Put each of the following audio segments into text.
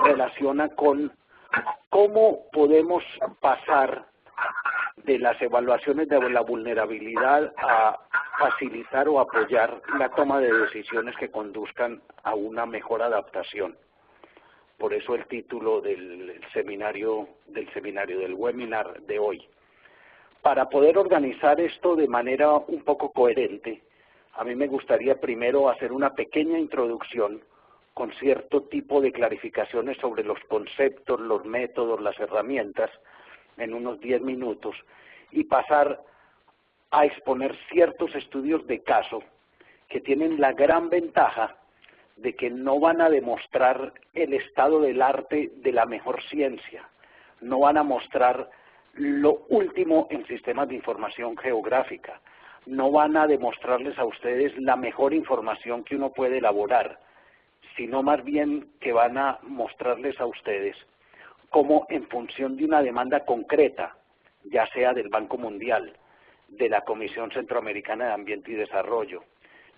relaciona con cómo podemos pasar de las evaluaciones de la vulnerabilidad a facilitar o apoyar la toma de decisiones que conduzcan a una mejor adaptación. Por eso el título del seminario del webinar de hoy. Para poder organizar esto de manera un poco coherente, a mí me gustaría primero hacer una pequeña introducción con cierto tipo de clarificaciones sobre los conceptos, los métodos, las herramientas, en unos 10 minutos, y pasar a exponer ciertos estudios de caso que tienen la gran ventaja de que no van a demostrar el estado del arte de la mejor ciencia, no van a mostrar lo último en sistemas de información geográfica, no van a demostrarles a ustedes la mejor información que uno puede elaborar, sino más bien que van a mostrarles a ustedes cómo en función de una demanda concreta, ya sea del Banco Mundial, de la Comisión Centroamericana de Ambiente y Desarrollo,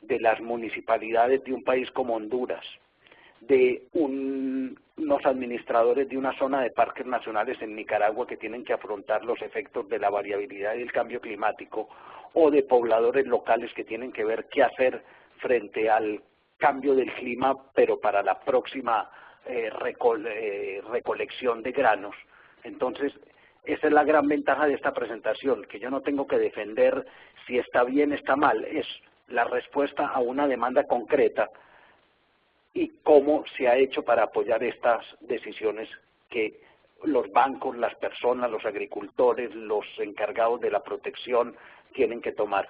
de las municipalidades de un país como Honduras, de unos administradores de una zona de parques nacionales en Nicaragua que tienen que afrontar los efectos de la variabilidad y el cambio climático, o de pobladores locales que tienen que ver qué hacer frente al cambio del clima, pero para la próxima recolección de granos. Entonces, esa es la gran ventaja de esta presentación, que yo no tengo que defender si está bien o está mal, es la respuesta a una demanda concreta y cómo se ha hecho para apoyar estas decisiones que los bancos, las personas, los agricultores, los encargados de la protección tienen que tomar.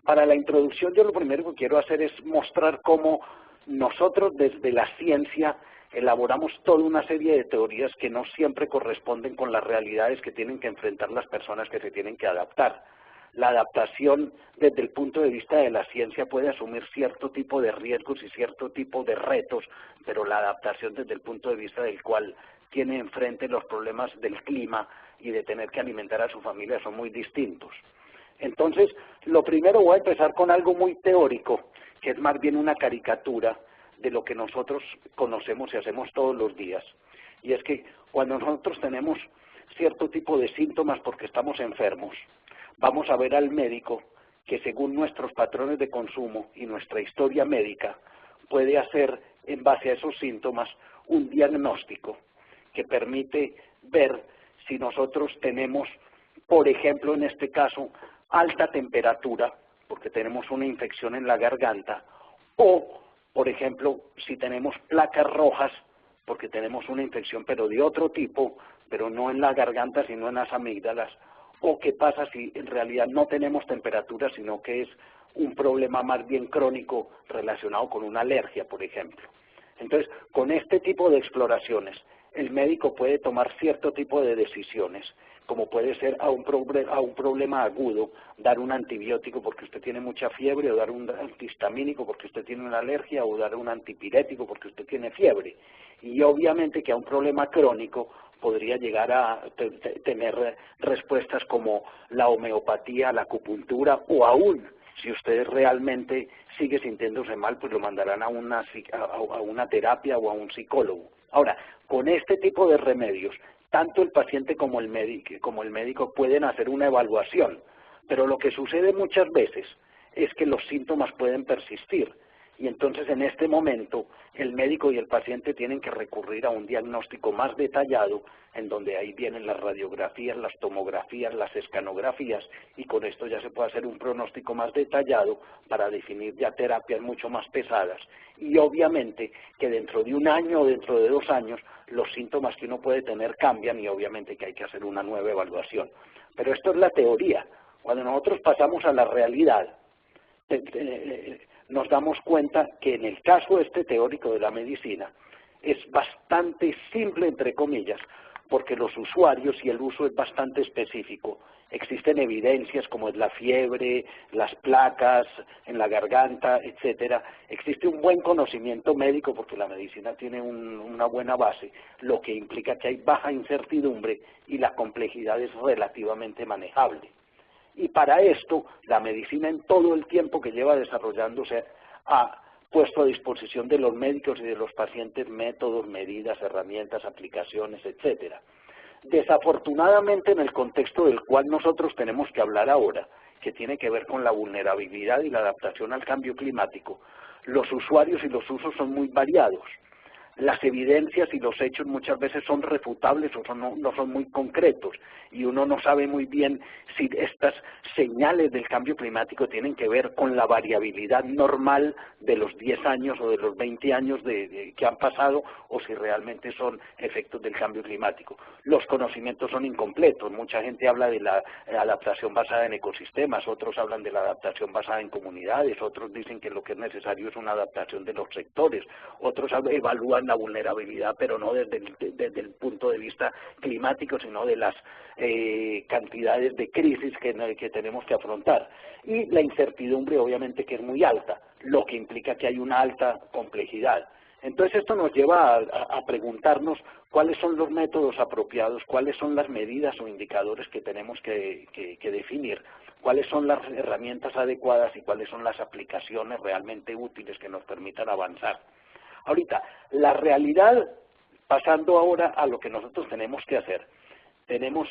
Para la introducción yo lo primero que quiero hacer es mostrar cómo nosotros desde la ciencia elaboramos toda una serie de teorías que no siempre corresponden con las realidades que tienen que enfrentar las personas que se tienen que adaptar. La adaptación desde el punto de vista de la ciencia puede asumir cierto tipo de riesgos y cierto tipo de retos, pero la adaptación desde el punto de vista del cual tiene enfrente los problemas del clima y de tener que alimentar a su familia son muy distintos. Entonces, lo primero voy a empezar con algo muy teórico, que es más bien una caricatura de lo que nosotros conocemos y hacemos todos los días. Y es que cuando nosotros tenemos cierto tipo de síntomas porque estamos enfermos, vamos a ver al médico que según nuestros patrones de consumo y nuestra historia médica puede hacer en base a esos síntomas un diagnóstico que permite ver si nosotros tenemos, por ejemplo en este caso, alta temperatura porque tenemos una infección en la garganta, o por ejemplo si tenemos placas rojas porque tenemos una infección pero de otro tipo, pero no en la garganta sino en las amígdalas, o qué pasa si en realidad no tenemos temperatura sino que es un problema más bien crónico relacionado con una alergia, por ejemplo. Entonces, con este tipo de exploraciones, el médico puede tomar cierto tipo de decisiones, como puede ser a un problema agudo, dar un antibiótico porque usted tiene mucha fiebre, o dar un antihistamínico porque usted tiene una alergia, o dar un antipirético porque usted tiene fiebre. Y obviamente que a un problema crónico podría llegar a tener respuestas como la homeopatía, la acupuntura, o aún, si usted realmente sigue sintiéndose mal, pues lo mandarán a una terapia o a un psicólogo. Ahora, con este tipo de remedios, tanto el paciente como el médico pueden hacer una evaluación, pero lo que sucede muchas veces es que los síntomas pueden persistir. Y entonces en este momento el médico y el paciente tienen que recurrir a un diagnóstico más detallado, en donde ahí vienen las radiografías, las tomografías, las escanografías, y con esto ya se puede hacer un pronóstico más detallado para definir ya terapias mucho más pesadas. Y obviamente que dentro de un año o dentro de 2 años los síntomas que uno puede tener cambian y obviamente que hay que hacer una nueva evaluación. Pero esto es la teoría. Cuando nosotros pasamos a la realidad, nos damos cuenta que en el caso este teórico de la medicina es bastante simple, entre comillas, porque los usuarios y el uso es bastante específico. Existen evidencias como es la fiebre, las placas en la garganta, etcétera. Existe un buen conocimiento médico porque la medicina tiene una buena base, lo que implica que hay baja incertidumbre y la complejidad es relativamente manejable. Y para esto, la medicina en todo el tiempo que lleva desarrollándose ha puesto a disposición de los médicos y de los pacientes métodos, medidas, herramientas, aplicaciones, etcétera. Desafortunadamente, en el contexto del cual nosotros tenemos que hablar ahora, que tiene que ver con la vulnerabilidad y la adaptación al cambio climático, los usuarios y los usos son muy variados. Las evidencias y los hechos muchas veces son refutables o no son muy concretos y uno no sabe muy bien si estas señales del cambio climático tienen que ver con la variabilidad normal de los 10 años o de los 20 años que han pasado o si realmente son efectos del cambio climático. Los conocimientos son incompletos, mucha gente habla de la adaptación basada en ecosistemas, otros hablan de la adaptación basada en comunidades, otros dicen que lo que es necesario es una adaptación de los sectores, otros evalúan la vulnerabilidad, pero no desde el punto de vista climático, sino de las cantidades de crisis que tenemos que afrontar. Y la incertidumbre obviamente que es muy alta, lo que implica que hay una alta complejidad. Entonces esto nos lleva a preguntarnos cuáles son los métodos apropiados, cuáles son las medidas o indicadores que tenemos que definir, cuáles son las herramientas adecuadas y cuáles son las aplicaciones realmente útiles que nos permitan avanzar. Ahorita, la realidad, pasando ahora a lo que nosotros tenemos que hacer, tenemos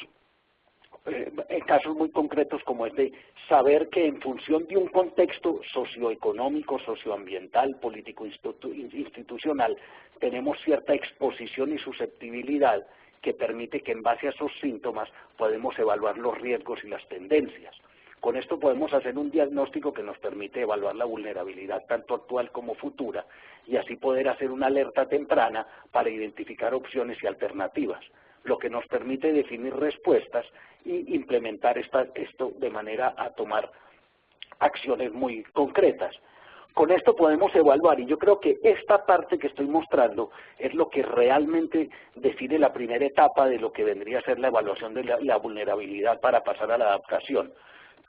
en casos muy concretos como este, saber que en función de un contexto socioeconómico, socioambiental, político, institucional, tenemos cierta exposición y susceptibilidad que permite que en base a esos síntomas podemos evaluar los riesgos y las tendencias. Con esto podemos hacer un diagnóstico que nos permite evaluar la vulnerabilidad tanto actual como futura y así poder hacer una alerta temprana para identificar opciones y alternativas, lo que nos permite definir respuestas y implementar esto de manera a tomar acciones muy concretas. Con esto podemos evaluar, y yo creo que esta parte que estoy mostrando es lo que realmente define la primera etapa de lo que vendría a ser la evaluación de la vulnerabilidad para pasar a la adaptación.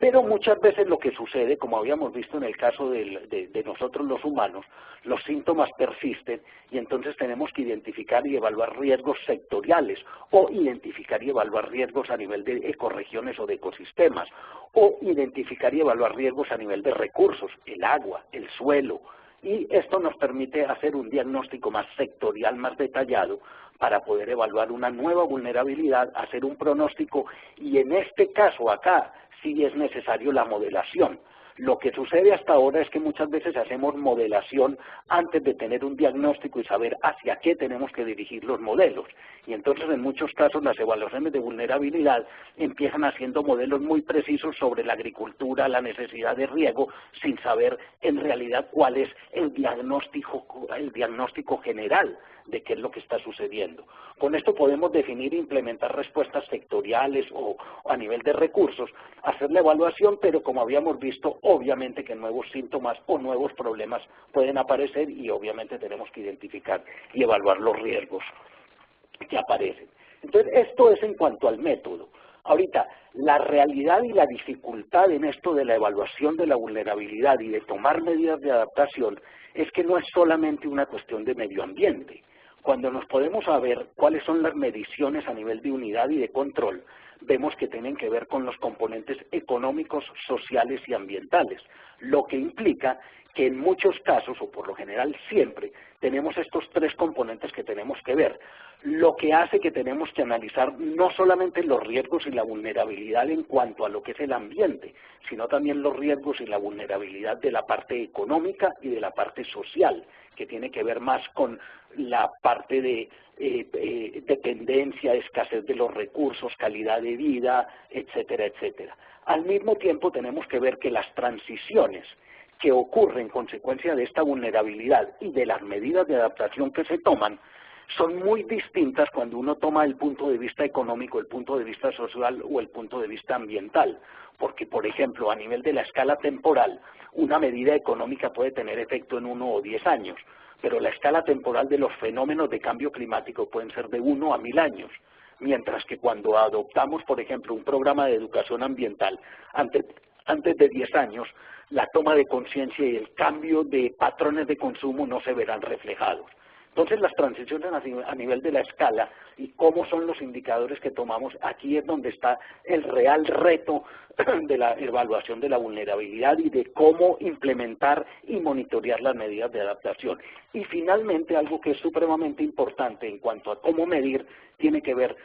Pero muchas veces lo que sucede, como habíamos visto en el caso de nosotros los humanos, los síntomas persisten y entonces tenemos que identificar y evaluar riesgos sectoriales o identificar y evaluar riesgos a nivel de ecorregiones o de ecosistemas o identificar y evaluar riesgos a nivel de recursos, el agua, el suelo. Y esto nos permite hacer un diagnóstico más sectorial, más detallado, para poder evaluar una nueva vulnerabilidad, hacer un pronóstico y en este caso acá sí es necesario la modelación. Lo que sucede hasta ahora es que muchas veces hacemos modelación antes de tener un diagnóstico y saber hacia qué tenemos que dirigir los modelos. Y entonces en muchos casos las evaluaciones de vulnerabilidad empiezan haciendo modelos muy precisos sobre la agricultura, la necesidad de riego, sin saber en realidad cuál es el diagnóstico general de qué es lo que está sucediendo. Con esto podemos definir e implementar respuestas sectoriales o a nivel de recursos, hacer la evaluación, pero como habíamos visto, obviamente que nuevos síntomas o nuevos problemas pueden aparecer y obviamente tenemos que identificar y evaluar los riesgos que aparecen. Entonces, esto es en cuanto al método. Ahorita, la realidad y la dificultad en esto de la evaluación de la vulnerabilidad y de tomar medidas de adaptación es que no es solamente una cuestión de medio ambiente. Cuando nos podemos saber cuáles son las mediciones a nivel de unidad y de control, vemos que tienen que ver con los componentes económicos, sociales y ambientales, lo que implica que en muchos casos, o por lo general siempre, tenemos estos tres componentes que tenemos que ver, lo que hace que tenemos que analizar no solamente los riesgos y la vulnerabilidad en cuanto a lo que es el ambiente, sino también los riesgos y la vulnerabilidad de la parte económica y de la parte social, que tiene que ver más con la parte de dependencia, escasez de los recursos, calidad de vida, etcétera, etcétera. Al mismo tiempo tenemos que ver que las transiciones que ocurren en consecuencia de esta vulnerabilidad y de las medidas de adaptación que se toman son muy distintas cuando uno toma el punto de vista económico, el punto de vista social o el punto de vista ambiental. Porque, por ejemplo, a nivel de la escala temporal, una medida económica puede tener efecto en 1 o 10 años, pero la escala temporal de los fenómenos de cambio climático pueden ser de 1 a 1000 años. Mientras que cuando adoptamos, por ejemplo, un programa de educación ambiental antes de 10 años, la toma de conciencia y el cambio de patrones de consumo no se verán reflejados. Entonces las transiciones a nivel de la escala y cómo son los indicadores que tomamos, aquí es donde está el real reto de la evaluación de la vulnerabilidad y de cómo implementar y monitorear las medidas de adaptación. Y finalmente, algo que es supremamente importante en cuanto a cómo medir, tiene que ver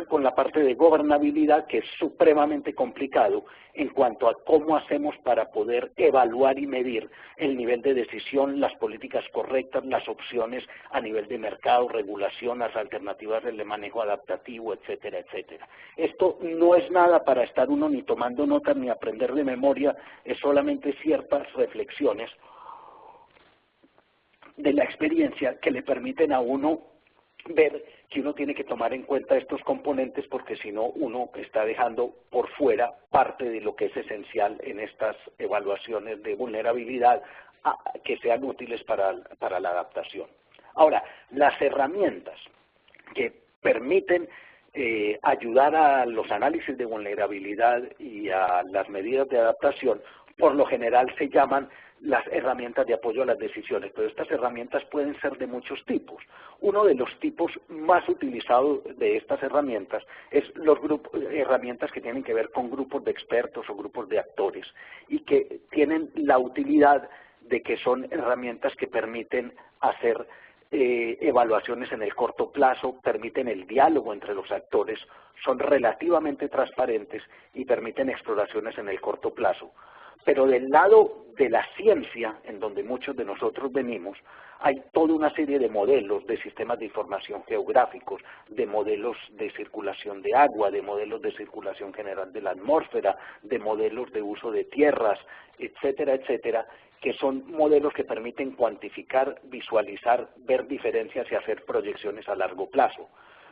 con la parte de gobernabilidad, que es supremamente complicado en cuanto a cómo hacemos para poder evaluar y medir el nivel de decisión, las políticas correctas, las opciones a nivel de mercado, regulación, las alternativas del manejo adaptativo, etcétera, etcétera. Esto no es nada para estar uno ni tomando notas ni aprender de memoria, es solamente ciertas reflexiones de la experiencia que le permiten a uno ver que uno tiene que tomar en cuenta estos componentes, porque si no uno está dejando por fuera parte de lo que es esencial en estas evaluaciones de vulnerabilidad que sean útiles para la adaptación. Ahora, las herramientas que permiten ayudar a los análisis de vulnerabilidad y a las medidas de adaptación, por lo general se llaman las herramientas de apoyo a las decisiones, pero estas herramientas pueden ser de muchos tipos. Uno de los tipos más utilizados de estas herramientas es herramientas que tienen que ver con grupos de expertos o grupos de actores y que tienen la utilidad de que son herramientas que permiten hacer evaluaciones en el corto plazo, permiten el diálogo entre los actores, son relativamente transparentes y permiten exploraciones en el corto plazo. Pero del lado de la ciencia, en donde muchos de nosotros venimos, hay toda una serie de modelos de sistemas de información geográficos, de modelos de circulación de agua, de modelos de circulación general de la atmósfera, de modelos de uso de tierras, etcétera, etcétera, que son modelos que permiten cuantificar, visualizar, ver diferencias y hacer proyecciones a largo plazo.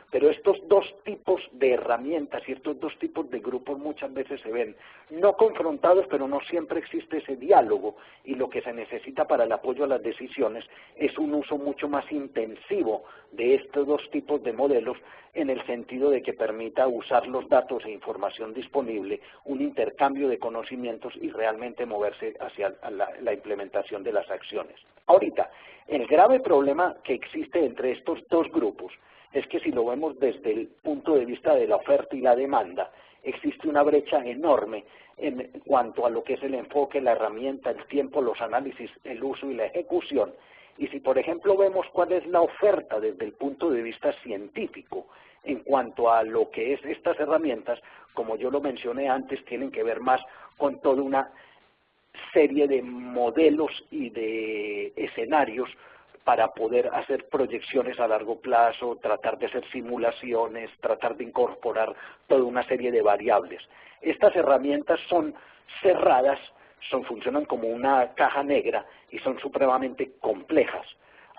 Pero estos dos tipos de herramientas y estos dos tipos de grupos muchas veces se ven no confrontados, pero no siempre existe ese diálogo, y lo que se necesita para el apoyo a las decisiones es un uso mucho más intensivo de estos dos tipos de modelos, en el sentido de que permita usar los datos e información disponible, un intercambio de conocimientos y realmente moverse hacia la implementación de las acciones. Ahorita, el grave problema que existe entre estos dos grupos es que si lo vemos desde el punto de vista de la oferta y la demanda, existe una brecha enorme en cuanto a lo que es el enfoque, la herramienta, el tiempo, los análisis, el uso y la ejecución. Y si, por ejemplo, vemos cuál es la oferta desde el punto de vista científico en cuanto a lo que es estas herramientas, como yo lo mencioné antes, tienen que ver más con toda una serie de modelos y de escenarios para poder hacer proyecciones a largo plazo, tratar de hacer simulaciones, tratar de incorporar toda una serie de variables. Estas herramientas son cerradas, funcionan como una caja negra y son supremamente complejas.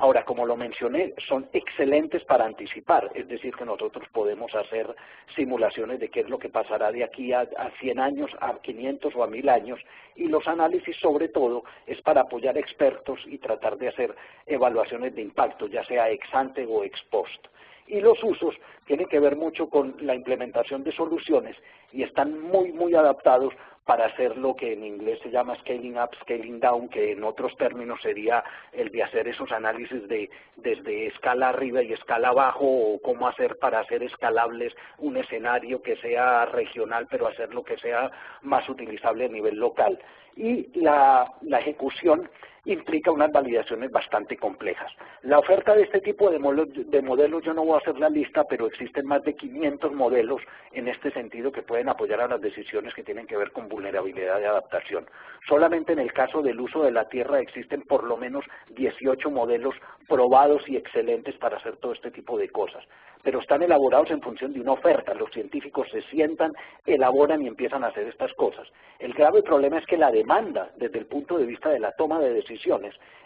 Ahora, como lo mencioné, son excelentes para anticipar, es decir, que nosotros podemos hacer simulaciones de qué es lo que pasará de aquí a 100 años, a 500 o a 1000 años, y los análisis sobre todo es para apoyar expertos y tratar de hacer evaluaciones de impacto, ya sea ex ante o ex post. Y los usos tienen que ver mucho con la implementación de soluciones y están muy adaptados para hacer lo que en inglés se llama scaling up, scaling down, que en otros términos sería el de hacer esos análisis desde escala arriba y escala abajo, o cómo hacer para hacer escalables un escenario que sea regional, pero hacer lo que sea más utilizable a nivel local. Y la ejecución implica unas validaciones bastante complejas. La oferta de este tipo de modelos, yo no voy a hacer la lista, pero existen más de 500 modelos en este sentido que pueden apoyar a las decisiones que tienen que ver con vulnerabilidad y adaptación. Solamente en el caso del uso de la tierra existen por lo menos 18 modelos probados y excelentes para hacer todo este tipo de cosas, pero están elaborados en función de una oferta. Los científicos se sientan, elaboran y empiezan a hacer estas cosas. El grave problema es que la demanda, desde el punto de vista de la toma de decisiones,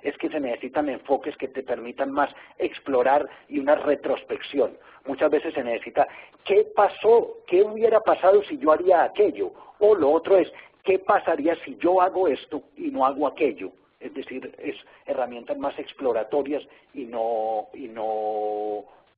es que se necesitan enfoques que te permitan más explorar y una retrospección. Muchas veces se necesita ¿qué pasó? ¿Qué hubiera pasado si yo haría aquello? O lo otro es ¿qué pasaría si yo hago esto y no hago aquello? Es decir, es herramientas más exploratorias y no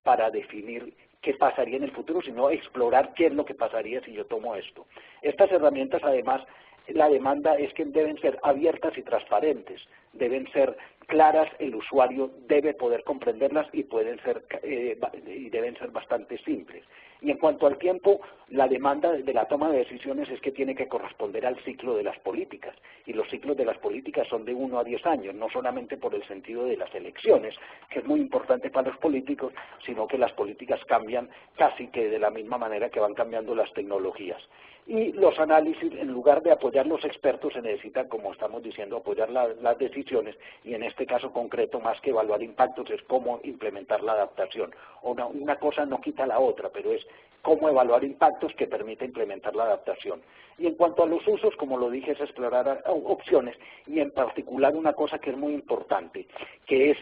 para definir qué pasaría en el futuro, sino explorar qué es lo que pasaría si yo tomo esto. Estas herramientas, además, la demanda es que deben ser abiertas y transparentes, deben ser claras, el usuario debe poder comprenderlas y pueden ser y deben ser bastante simples. Y en cuanto al tiempo, la demanda de la toma de decisiones es que tiene que corresponder al ciclo de las políticas, y los ciclos de las políticas son de 1 a 10 años, no solamente por el sentido de las elecciones, que es muy importante para los políticos, sino que las políticas cambian casi que de la misma manera que van cambiando las tecnologías. Y los análisis, en lugar de apoyar los expertos, se necesita, como estamos diciendo, apoyar las decisiones, y en este caso concreto, más que evaluar impactos, es cómo implementar la adaptación. Una cosa no quita la otra, pero es cómo evaluar impactos que permita implementar la adaptación. Y en cuanto a los usos, como lo dije, es explorar opciones, y en particular una cosa que es muy importante, que es,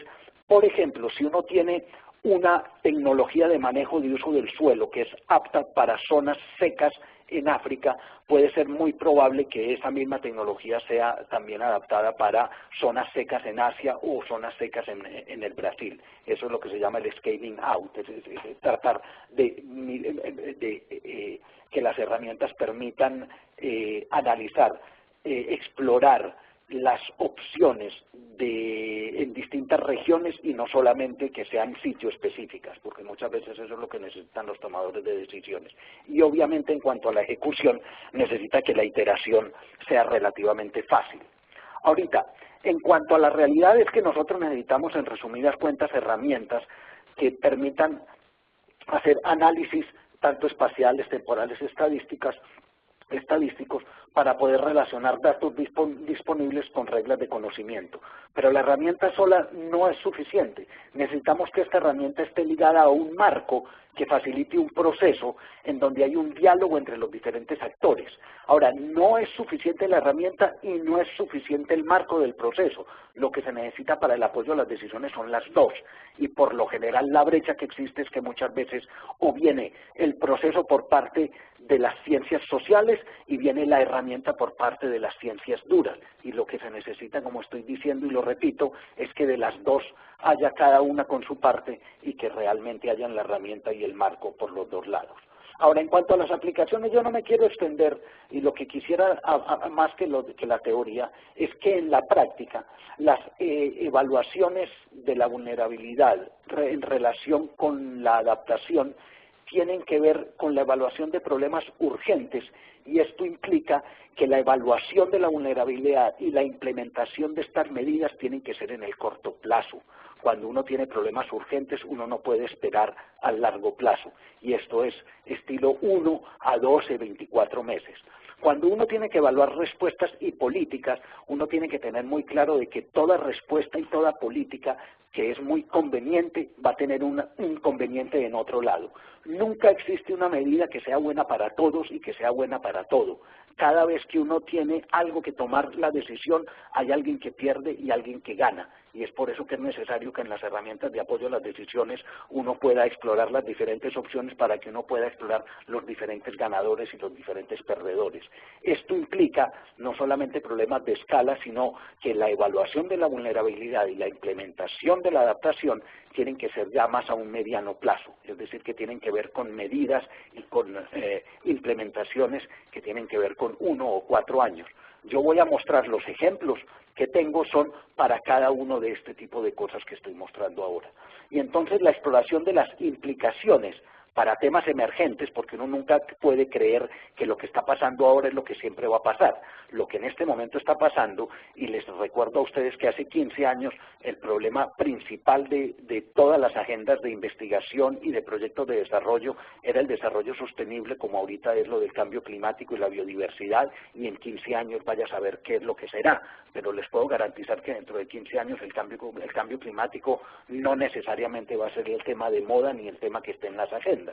por ejemplo, si uno tiene una tecnología de manejo de uso del suelo que es apta para zonas secas en África, puede ser muy probable que esa misma tecnología sea también adaptada para zonas secas en Asia o zonas secas en el Brasil. Eso es lo que se llama el scaling out, es tratar de que las herramientas permitan analizar, explorar las opciones en distintas regiones y no solamente que sean sitios específicas, porque muchas veces eso es lo que necesitan los tomadores de decisiones. Y obviamente en cuanto a la ejecución, necesita que la iteración sea relativamente fácil. Ahorita, en cuanto a la realidad, es que nosotros necesitamos, en resumidas cuentas, herramientas que permitan hacer análisis tanto espaciales, temporales, estadísticos, para poder relacionar datos disponibles con reglas de conocimiento. Pero la herramienta sola no es suficiente. Necesitamos que esta herramienta esté ligada a un marco que facilite un proceso en donde hay un diálogo entre los diferentes actores. Ahora, no es suficiente la herramienta y no es suficiente el marco del proceso. Lo que se necesita para el apoyo a las decisiones son las dos. Y por lo general la brecha que existe es que muchas veces o viene el proceso por parte de las ciencias sociales y viene la herramienta por parte de las ciencias duras. Y lo que se necesita, como estoy diciendo y lo repito, es que de las dos haya cada una con su parte y que realmente hayan la herramienta y el marco por los dos lados. Ahora, en cuanto a las aplicaciones, yo no me quiero extender, y lo que quisiera, más que la teoría, es que en la práctica las evaluaciones de la vulnerabilidad en relación con la adaptación tienen que ver con la evaluación de problemas urgentes, y esto implica que la evaluación de la vulnerabilidad y la implementación de estas medidas tienen que ser en el corto plazo. Cuando uno tiene problemas urgentes, uno no puede esperar al largo plazo, y esto es estilo 1 a 12, 24 meses. Cuando uno tiene que evaluar respuestas y políticas, uno tiene que tener muy claro de que toda respuesta y toda política que es muy conveniente va a tener un inconveniente en otro lado. Nunca existe una medida que sea buena para todos y que sea buena para todo. Cada vez que uno tiene algo que tomar la decisión, hay alguien que pierde y alguien que gana. Y es por eso que es necesario que en las herramientas de apoyo a las decisiones uno pueda explorar las diferentes opciones para que uno pueda explorar los diferentes ganadores y los diferentes perdedores. Esto implica no solamente problemas de escala, sino que la evaluación de la vulnerabilidad y la implementación de la adaptación tienen que ser ya más a un mediano plazo, es decir, que tienen que ver con medidas y con implementaciones que tienen que ver con 1 o 4 años. Yo voy a mostrar los ejemplos que tengo son para cada uno de este tipo de cosas que estoy mostrando ahora. Y entonces la exploración de las implicaciones para temas emergentes, porque uno nunca puede creer que lo que está pasando ahora es lo que siempre va a pasar. Lo que en este momento está pasando, y les recuerdo a ustedes que hace 15 años el problema principal de todas las agendas de investigación y de proyectos de desarrollo era el desarrollo sostenible, como ahorita es lo del cambio climático y la biodiversidad, y en 15 años vaya a saber qué es lo que será. Pero les puedo garantizar que dentro de 15 años el cambio climático no necesariamente va a ser el tema de moda ni el tema que esté en las agendas.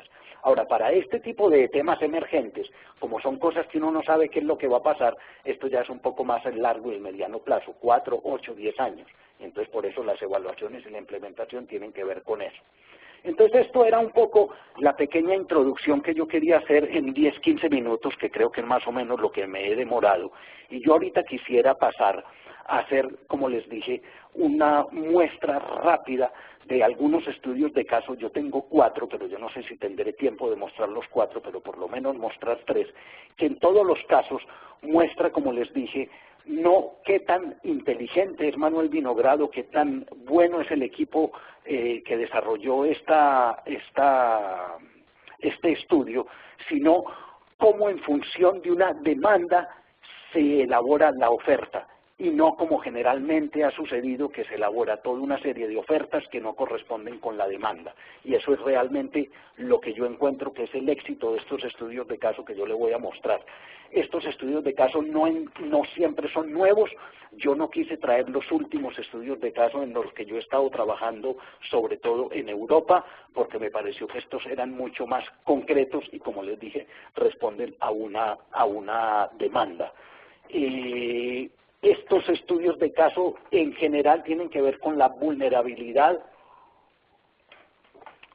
Ahora, para este tipo de temas emergentes, como son cosas que uno no sabe qué es lo que va a pasar, esto ya es un poco más a largo y el mediano plazo, 4, 8, 10 años. Entonces, por eso las evaluaciones y la implementación tienen que ver con eso. Entonces, esto era un poco la pequeña introducción que yo quería hacer en 10, 15 minutos, que creo que es más o menos lo que me he demorado. Y yo ahorita quisiera pasar a hacer, como les dije, una muestra rápida de algunos estudios de casos. Yo tengo 4, pero yo no sé si tendré tiempo de mostrar los 4, pero por lo menos mostrar 3, que en todos los casos muestra, como les dije, no qué tan inteligente es Manuel Vinogrado, qué tan bueno es el equipo que desarrolló este estudio, sino cómo en función de una demanda se elabora la oferta, y no como generalmente ha sucedido, que se elabora toda una serie de ofertas que no corresponden con la demanda. Y eso es realmente lo que yo encuentro que es el éxito de estos estudios de caso que yo le voy a mostrar. Estos estudios de caso no siempre son nuevos. Yo no quise traer los últimos estudios de caso en los que yo he estado trabajando, sobre todo en Europa, porque me pareció que estos eran mucho más concretos y, como les dije, responden a una demanda. Estos estudios de caso en general tienen que ver con la vulnerabilidad,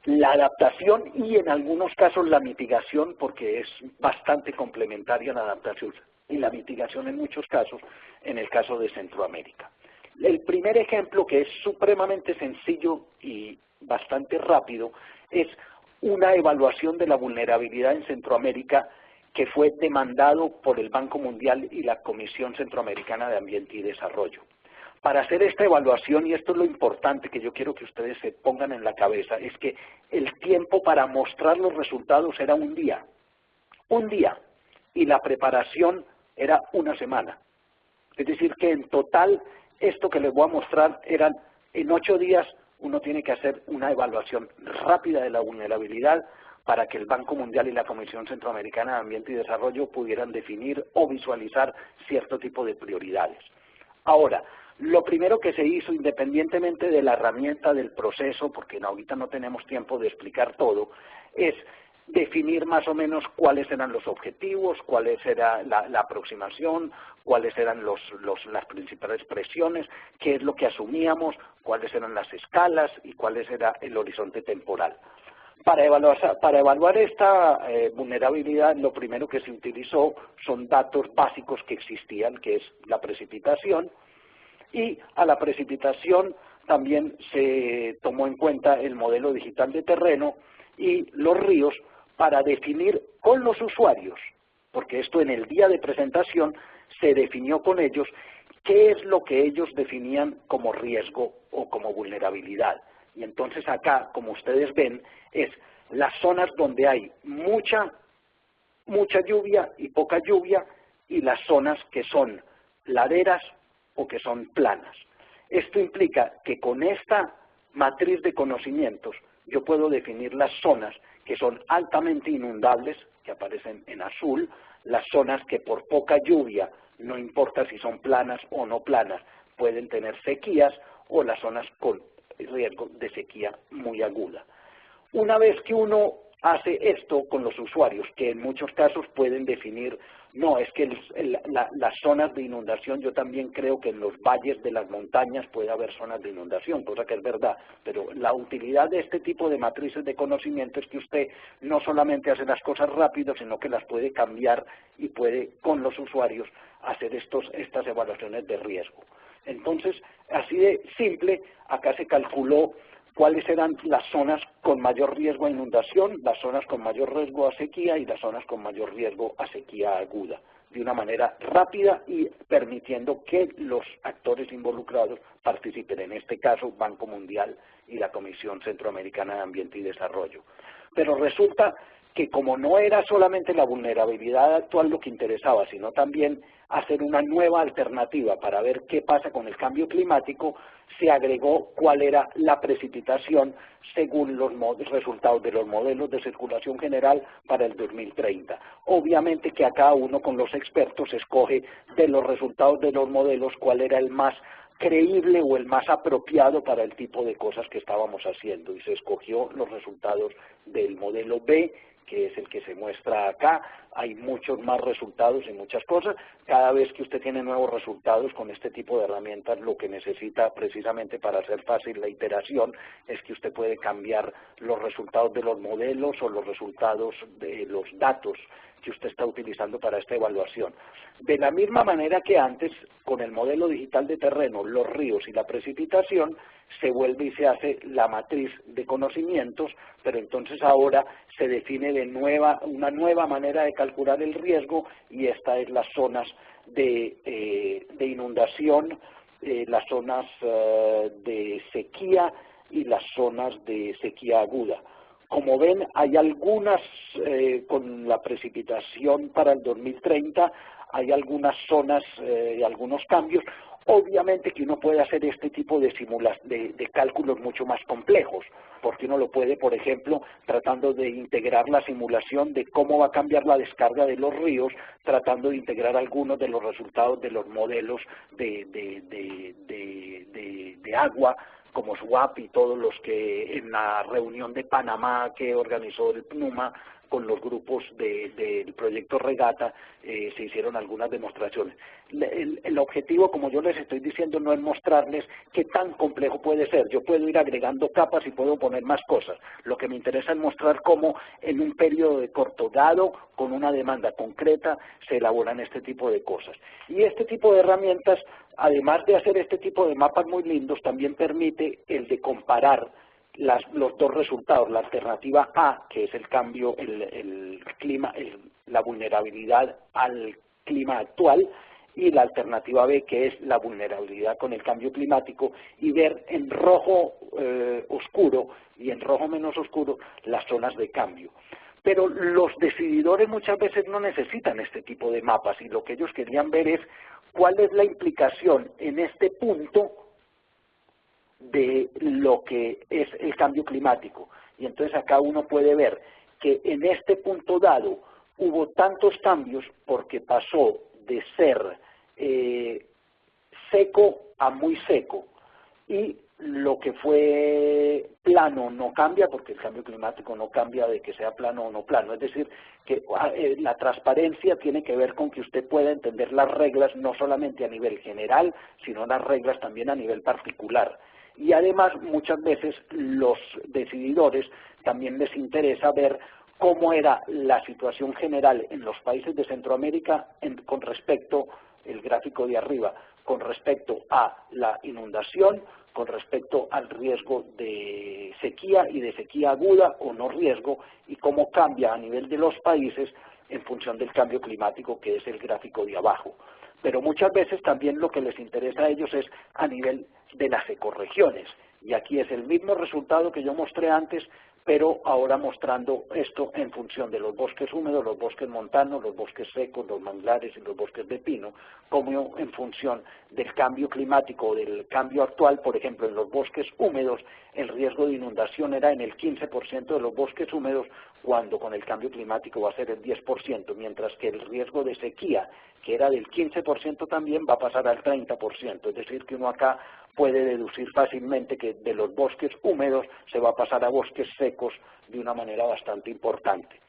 la adaptación y en algunos casos la mitigación, porque es bastante complementaria la adaptación y la mitigación en muchos casos, en el caso de Centroamérica. El primer ejemplo, que es supremamente sencillo y bastante rápido, es una evaluación de la vulnerabilidad en Centroamérica que fue demandado por el Banco Mundial y la Comisión Centroamericana de Ambiente y Desarrollo. Para hacer esta evaluación, y esto es lo importante que yo quiero que ustedes se pongan en la cabeza, es que el tiempo para mostrar los resultados era un día, y la preparación era una semana. Es decir, que en total, esto que les voy a mostrar eran, en 8 días, uno tiene que hacer una evaluación rápida de la vulnerabilidad, para que el Banco Mundial y la Comisión Centroamericana de Ambiente y Desarrollo pudieran definir o visualizar cierto tipo de prioridades. Ahora, lo primero que se hizo, independientemente de la herramienta del proceso, porque ahorita no tenemos tiempo de explicar todo, es definir más o menos cuáles eran los objetivos, cuál era la aproximación, cuáles eran las principales presiones, qué es lo que asumíamos, cuáles eran las escalas y cuál era el horizonte temporal. Para evaluar esta vulnerabilidad, lo primero que se utilizó son datos básicos que existían, que es la precipitación, y a la precipitación también se tomó en cuenta el modelo digital de terreno y los ríos para definir con los usuarios, porque esto en el día de presentación se definió con ellos qué es lo que ellos definían como riesgo o como vulnerabilidad. Y entonces acá, como ustedes ven, es las zonas donde hay mucha lluvia y poca lluvia, y las zonas que son laderas o que son planas. Esto implica que con esta matriz de conocimientos yo puedo definir las zonas que son altamente inundables, que aparecen en azul, las zonas que por poca lluvia, no importa si son planas o no planas, pueden tener sequías, o las zonas con riesgo de sequía muy aguda. Una vez que uno hace esto con los usuarios, que en muchos casos pueden definir, no, es que las zonas de inundación, yo también creo que en los valles de las montañas puede haber zonas de inundación, cosa que es verdad, pero la utilidad de este tipo de matrices de conocimiento es que usted no solamente hace las cosas rápido, sino que las puede cambiar y puede con los usuarios hacer estas evaluaciones de riesgo. Entonces, así de simple, acá se calculó cuáles eran las zonas con mayor riesgo a inundación, las zonas con mayor riesgo a sequía y las zonas con mayor riesgo a sequía aguda, de una manera rápida y permitiendo que los actores involucrados participen, en este caso Banco Mundial y la Comisión Centroamericana de Ambiente y Desarrollo. Pero resulta que como no era solamente la vulnerabilidad actual lo que interesaba, sino también hacer una nueva alternativa para ver qué pasa con el cambio climático, se agregó cuál era la precipitación según los resultados de los modelos de circulación general para el 2030. Obviamente que a cada uno con los expertos escoge de los resultados de los modelos cuál era el más creíble o el más apropiado para el tipo de cosas que estábamos haciendo, y se escogió los resultados del modelo B, que es el que se muestra acá. Hay muchos más resultados y muchas cosas. Cada vez que usted tiene nuevos resultados con este tipo de herramientas, lo que necesita precisamente para hacer fácil la iteración es que usted puede cambiar los resultados de los modelos o los resultados de los datos que usted está utilizando para esta evaluación. De la misma manera que antes, con el modelo digital de terreno, los ríos y la precipitación, se vuelve y se hace la matriz de conocimientos, pero entonces ahora se define una nueva manera de calcular el riesgo, y esta es las zonas de inundación, las zonas de sequía y las zonas de sequía aguda. Como ven, hay algunas, con la precipitación para el 2030, hay algunas zonas y algunos cambios. Obviamente que uno puede hacer este tipo de cálculos mucho más complejos, porque uno lo puede, por ejemplo, tratando de integrar la simulación de cómo va a cambiar la descarga de los ríos, tratando de integrar algunos de los resultados de los modelos de agua, como SWAP y todos los que en la reunión de Panamá que organizó el PNUMA con los grupos del proyecto Regata, se hicieron algunas demostraciones. El objetivo, como yo les estoy diciendo, no es mostrarles qué tan complejo puede ser. Yo puedo ir agregando capas y puedo poner más cosas. Lo que me interesa es mostrar cómo en un periodo de corto dado, con una demanda concreta, se elaboran este tipo de cosas. Y este tipo de herramientas, además de hacer este tipo de mapas muy lindos, también permite el de comparar los dos resultados, la alternativa A, que es el cambio, el clima, la vulnerabilidad al clima actual, y la alternativa B, que es la vulnerabilidad con el cambio climático, y ver en rojo oscuro y en rojo menos oscuro las zonas de cambio. Pero los decididores muchas veces no necesitan este tipo de mapas, y lo que ellos querían ver es cuál es la implicación en este punto de lo que es el cambio climático. Y entonces acá uno puede ver que en este punto dado hubo tantos cambios porque pasó de ser seco a muy seco, y lo que fue plano no cambia, porque el cambio climático no cambia de que sea plano o no plano. Es decir, que la transparencia tiene que ver con que usted pueda entender las reglas no solamente a nivel general, sino las reglas también a nivel particular. Y además, muchas veces los decididores también les interesa ver cómo era la situación general en los países de Centroamérica con respecto, el gráfico de arriba, con respecto a la inundación, con respecto al riesgo de sequía y de sequía aguda o no riesgo, y cómo cambia a nivel de los países en función del cambio climático, que es el gráfico de abajo. Pero muchas veces también lo que les interesa a ellos es a nivel de las ecorregiones, y aquí es el mismo resultado que yo mostré antes, pero ahora mostrando esto en función de los bosques húmedos, los bosques montanos, los bosques secos, los manglares y los bosques de pino, como en función del cambio climático o del cambio actual. Por ejemplo, en los bosques húmedos el riesgo de inundación era en el 15% de los bosques húmedos, cuando con el cambio climático va a ser el 10%, mientras que el riesgo de sequía, que era del 15% también, va a pasar al 30%, es decir, que uno acá puede deducir fácilmente que de los bosques húmedos se va a pasar a bosques secos de una manera bastante importante.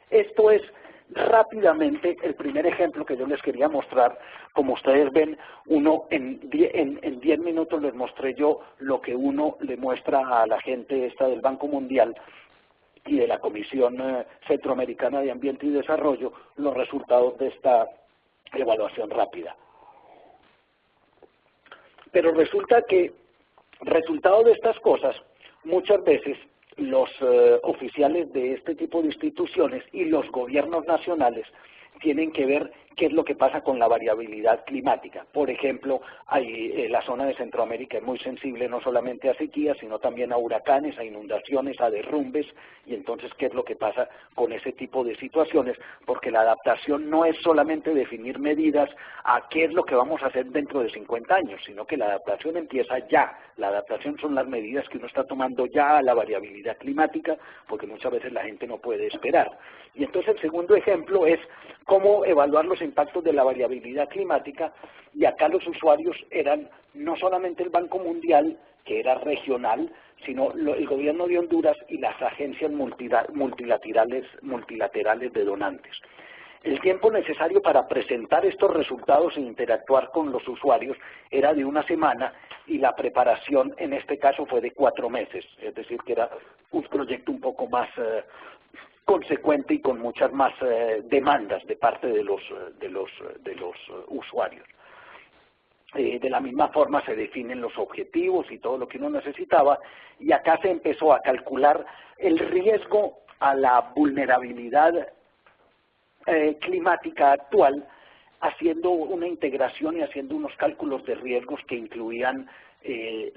Esto es rápidamente el primer ejemplo que yo les quería mostrar. Como ustedes ven, en 10 minutos les mostré yo lo que uno le muestra a la gente esta del Banco Mundial y de la Comisión Centroamericana de Ambiente y Desarrollo, los resultados de esta evaluación rápida. Pero resulta que, resultado de estas cosas, muchas veces los oficiales de este tipo de instituciones y los gobiernos nacionales tienen que ver qué es lo que pasa con la variabilidad climática. Por ejemplo, la zona de Centroamérica es muy sensible no solamente a sequías, sino también a huracanes, a inundaciones, a derrumbes, y entonces qué es lo que pasa con ese tipo de situaciones, porque la adaptación no es solamente definir medidas a qué es lo que vamos a hacer dentro de 50 años, sino que la adaptación empieza ya. La adaptación son las medidas que uno está tomando ya a la variabilidad climática, porque muchas veces la gente no puede esperar. Y entonces el segundo ejemplo es cómo evaluar los impactos de la variabilidad climática, y acá los usuarios eran no solamente el Banco Mundial, que era regional, sino el gobierno de Honduras y las agencias multilaterales de donantes. El tiempo necesario para presentar estos resultados e interactuar con los usuarios era de 1 semana, y la preparación en este caso fue de 4 meses, es decir, que era un proyecto un poco más consecuente y con muchas más demandas de parte de los usuarios. De la misma forma se definen los objetivos y todo lo que uno necesitaba, y acá se empezó a calcular el riesgo a la vulnerabilidad climática actual, haciendo una integración y haciendo unos cálculos de riesgos que incluían el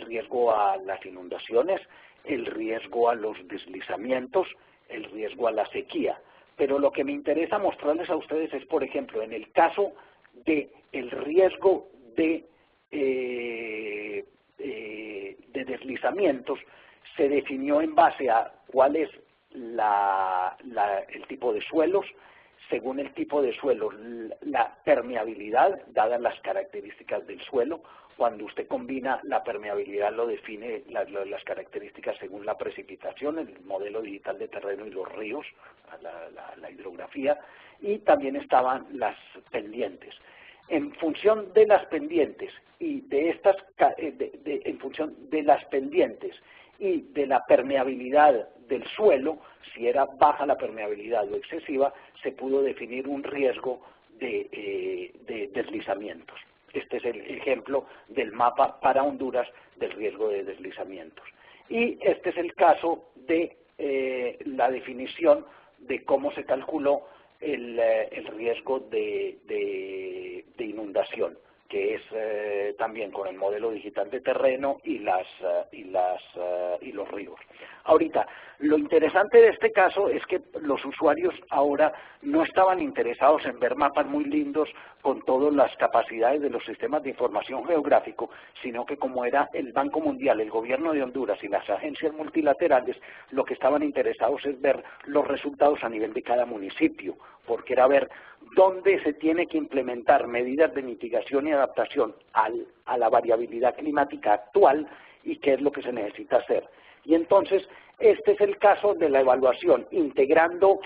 riesgo a las inundaciones, el riesgo a los deslizamientos, el riesgo a la sequía. Pero lo que me interesa mostrarles a ustedes es, por ejemplo, en el caso de el riesgo de deslizamientos, se definió en base a cuál es el tipo de suelos, según el tipo de suelos, la permeabilidad, dadas las características del suelo. Cuando usted combina la permeabilidad, lo define las características según la precipitación, el modelo digital de terreno y los ríos, la hidrografía, y también estaban las pendientes. En función de las pendientes y de estas, en función de las pendientes y de la permeabilidad del suelo, si era baja la permeabilidad o excesiva, se pudo definir un riesgo de deslizamientos. Este es el ejemplo del mapa para Honduras del riesgo de deslizamientos. Y este es el caso de la definición de cómo se calculó el riesgo de inundación, que es también con el modelo digital de terreno y los ríos. Ahorita, lo interesante de este caso es que los usuarios ahora no estaban interesados en ver mapas muy lindos con todas las capacidades de los sistemas de información geográfico, sino que como era el Banco Mundial, el gobierno de Honduras y las agencias multilaterales, lo que estaban interesados es ver los resultados a nivel de cada municipio, porque era ver dónde se tiene que implementar medidas de mitigación y adaptación a la variabilidad climática actual y qué es lo que se necesita hacer. Y entonces, este es el caso de la evaluación, integrando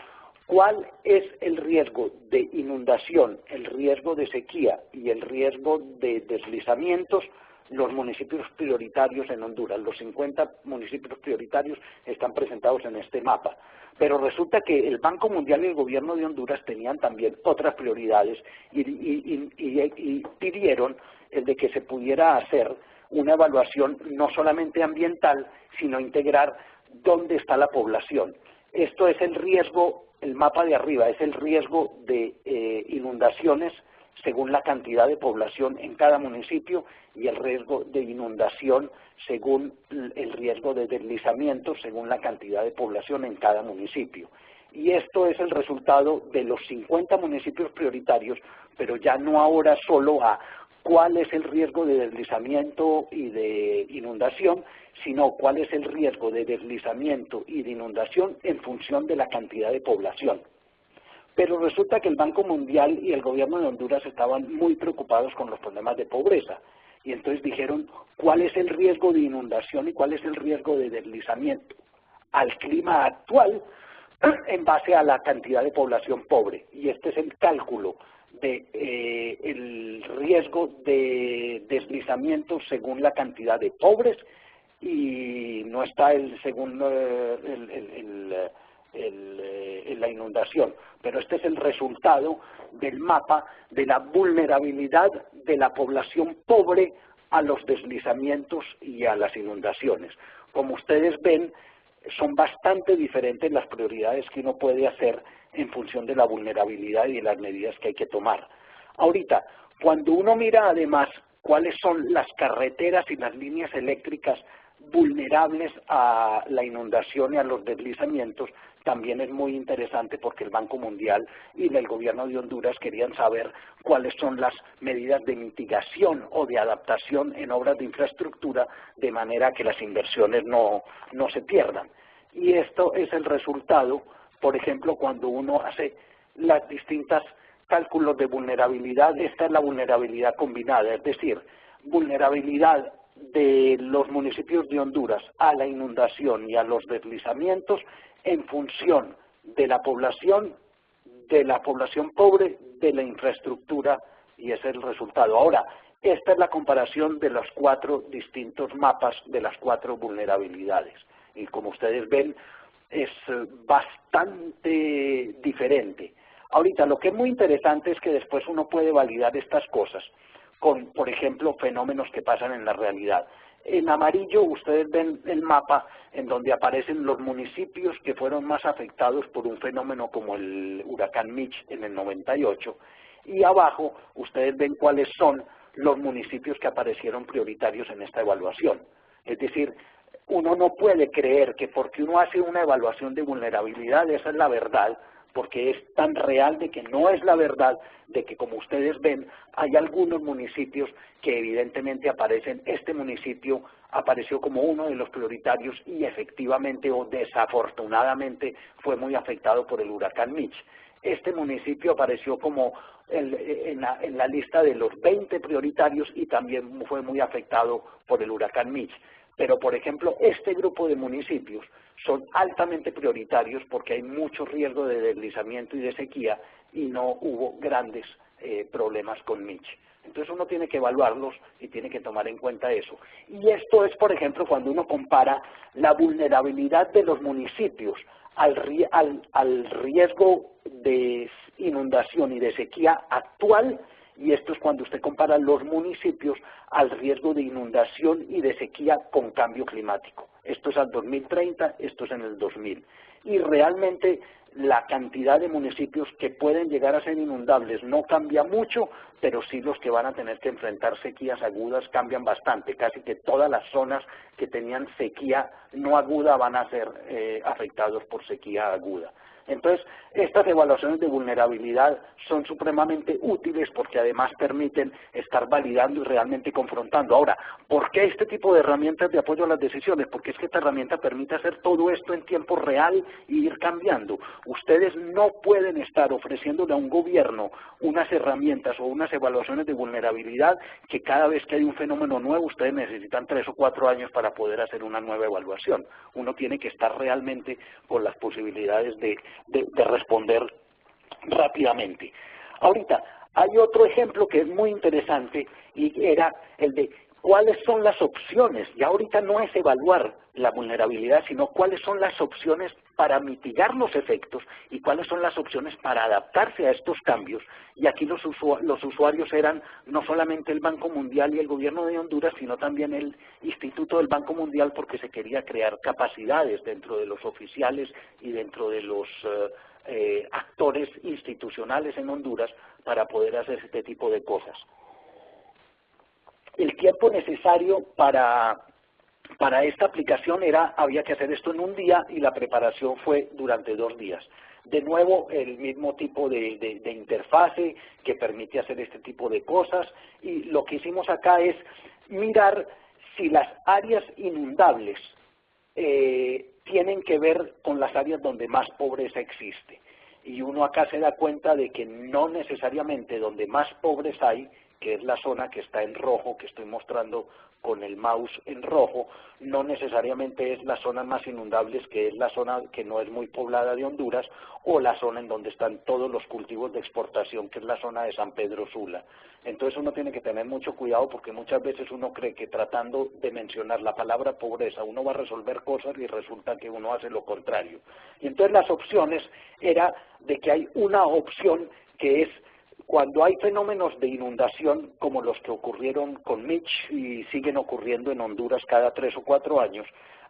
cuál es el riesgo de inundación, el riesgo de sequía y el riesgo de deslizamientos, los municipios prioritarios en Honduras. Los 50 municipios prioritarios están presentados en este mapa. Pero resulta que el Banco Mundial y el gobierno de Honduras tenían también otras prioridades y pidieron el de que se pudiera hacer una evaluación no solamente ambiental, sino integrar dónde está la población. Esto es el riesgo, el mapa de arriba, es el riesgo de inundaciones según la cantidad de población en cada municipio y el riesgo de inundación según el riesgo de deslizamiento según la cantidad de población en cada municipio. Y esto es el resultado de los 50 municipios prioritarios, pero ya no ahora solo a cuál es el riesgo de deslizamiento y de inundación, sino cuál es el riesgo de deslizamiento y de inundación en función de la cantidad de población. Pero resulta que el Banco Mundial y el gobierno de Honduras estaban muy preocupados con los problemas de pobreza. Y entonces dijeron, ¿cuál es el riesgo de inundación y cuál es el riesgo de deslizamiento al clima actual en base a la cantidad de población pobre? Y este es el cálculo de el riesgo de deslizamiento según la cantidad de pobres, y no está según la inundación, pero este es el resultado del mapa de la vulnerabilidad de la población pobre a los deslizamientos y a las inundaciones. Como ustedes ven, son bastante diferentes las prioridades que uno puede hacer en función de la vulnerabilidad y de las medidas que hay que tomar. Ahorita, cuando uno mira además cuáles son las carreteras y las líneas eléctricas vulnerables a la inundación y a los deslizamientos, también es muy interesante porque el Banco Mundial y el gobierno de Honduras querían saber cuáles son las medidas de mitigación o de adaptación en obras de infraestructura de manera que las inversiones no se pierdan. Y esto es el resultado, por ejemplo, cuando uno hace las distintas cálculos de vulnerabilidad. Esta es la vulnerabilidad combinada, es decir, vulnerabilidad de los municipios de Honduras a la inundación y a los deslizamientos en función de la población pobre, de la infraestructura, y ese es el resultado. Ahora, esta es la comparación de los 4 distintos mapas de las 4 vulnerabilidades. Y como ustedes ven, es bastante diferente. Ahorita, lo que es muy interesante es que después uno puede validar estas cosas con, por ejemplo, fenómenos que pasan en la realidad. En amarillo ustedes ven el mapa en donde aparecen los municipios que fueron más afectados por un fenómeno como el huracán Mitch en el 98, y abajo ustedes ven cuáles son los municipios que aparecieron prioritarios en esta evaluación. Es decir, uno no puede creer que porque uno hace una evaluación de vulnerabilidad, esa es la verdad, porque es tan real de que no es la verdad, de que como ustedes ven, hay algunos municipios que evidentemente aparecen, este municipio apareció como uno de los prioritarios y efectivamente o desafortunadamente fue muy afectado por el huracán Mitch. Este municipio apareció como en la lista de los 20 prioritarios y también fue muy afectado por el huracán Mitch. Pero, por ejemplo, este grupo de municipios son altamente prioritarios porque hay mucho riesgo de deslizamiento y de sequía y no hubo grandes problemas con Mitch. Entonces uno tiene que evaluarlos y tiene que tomar en cuenta eso. Y esto es, por ejemplo, cuando uno compara la vulnerabilidad de los municipios al riesgo de inundación y de sequía actual, y esto es cuando usted compara los municipios al riesgo de inundación y de sequía con cambio climático. Esto es al 2030, esto es en el 2000. Y realmente la cantidad de municipios que pueden llegar a ser inundables no cambia mucho, pero sí los que van a tener que enfrentar sequías agudas cambian bastante. Casi que todas las zonas que tenían sequía no aguda van a ser afectados por sequía aguda. Entonces, estas evaluaciones de vulnerabilidad son supremamente útiles porque además permiten estar validando y realmente confrontando. Ahora, ¿por qué este tipo de herramientas de apoyo a las decisiones? Porque es que esta herramienta permite hacer todo esto en tiempo real y ir cambiando. Ustedes no pueden estar ofreciéndole a un gobierno unas herramientas o unas evaluaciones de vulnerabilidad que cada vez que hay un fenómeno nuevo ustedes necesitan 3 o 4 años para poder hacer una nueva evaluación. Uno tiene que estar realmente con las posibilidades de responder rápidamente. Ahorita, hay otro ejemplo que es muy interesante y era el de cuáles son las opciones. Ya ahorita no es evaluar la vulnerabilidad, sino cuáles son las opciones para mitigar los efectos y cuáles son las opciones para adaptarse a estos cambios. Y aquí los usuarios eran no solamente el Banco Mundial y el Gobierno de Honduras, sino también el Instituto del Banco Mundial, porque se quería crear capacidades dentro de los oficiales y dentro de los actores institucionales en Honduras para poder hacer este tipo de cosas. El tiempo necesario para esta aplicación había que hacer esto en un día y la preparación fue durante 2 días. De nuevo, el mismo tipo de interfase que permite hacer este tipo de cosas, y lo que hicimos acá es mirar si las áreas inundables tienen que ver con las áreas donde más pobreza existe. Y uno acá se da cuenta de que no necesariamente donde más pobres hay, que es la zona que está en rojo, que estoy mostrando con el mouse en rojo, no necesariamente es la zona más inundables, que es la zona que no es muy poblada de Honduras, o la zona en donde están todos los cultivos de exportación, que es la zona de San Pedro Sula. Entonces uno tiene que tener mucho cuidado porque muchas veces uno cree que tratando de mencionar la palabra pobreza uno va a resolver cosas y resulta que uno hace lo contrario. Y entonces las opciones era de que hay una opción que es cuando hay fenómenos de inundación como los que ocurrieron con Mitch y siguen ocurriendo en Honduras cada 3 o 4 años,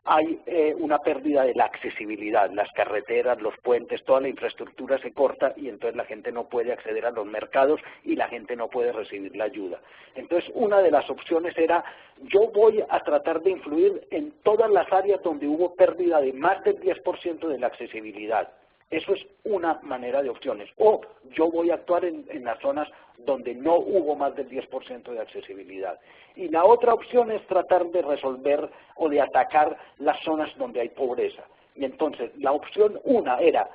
hay una pérdida de la accesibilidad, las carreteras, los puentes, toda la infraestructura se corta y entonces la gente no puede acceder a los mercados y la gente no puede recibir la ayuda. Entonces una de las opciones era, yo voy a tratar de influir en todas las áreas donde hubo pérdida de más del 10% de la accesibilidad. Eso es una manera de opciones. O yo voy a actuar en las zonas donde no hubo más del 10% de accesibilidad. Y la otra opción es tratar de resolver o de atacar las zonas donde hay pobreza. Y entonces la opción 1 era,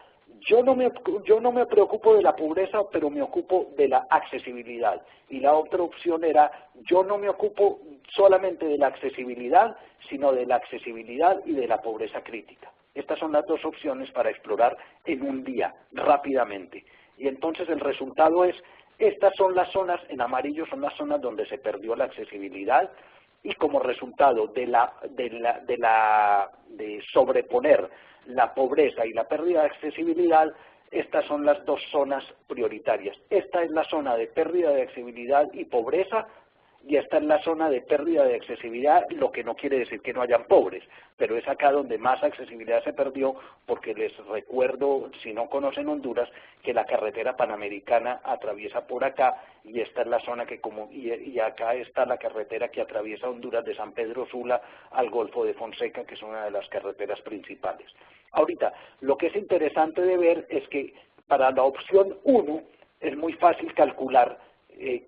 yo no me preocupo de la pobreza, pero me ocupo de la accesibilidad. Y la otra opción era, yo no me ocupo solamente de la accesibilidad, sino de la accesibilidad y de la pobreza crítica. Estas son las 2 opciones para explorar en un día, rápidamente. Y entonces el resultado es, estas son las zonas, en amarillo son las zonas donde se perdió la accesibilidad, y como resultado de sobreponer la pobreza y la pérdida de accesibilidad, estas son las dos zonas prioritarias. Esta es la zona de pérdida de accesibilidad y pobreza, y esta es la zona de pérdida de accesibilidad, lo que no quiere decir que no hayan pobres, pero es acá donde más accesibilidad se perdió, porque les recuerdo, si no conocen Honduras, que la carretera panamericana atraviesa por acá, y esta es la zona que y acá está la carretera que atraviesa Honduras de San Pedro Sula al Golfo de Fonseca, que es una de las carreteras principales. Ahorita, lo que es interesante de ver es que para la opción 1 es muy fácil calcular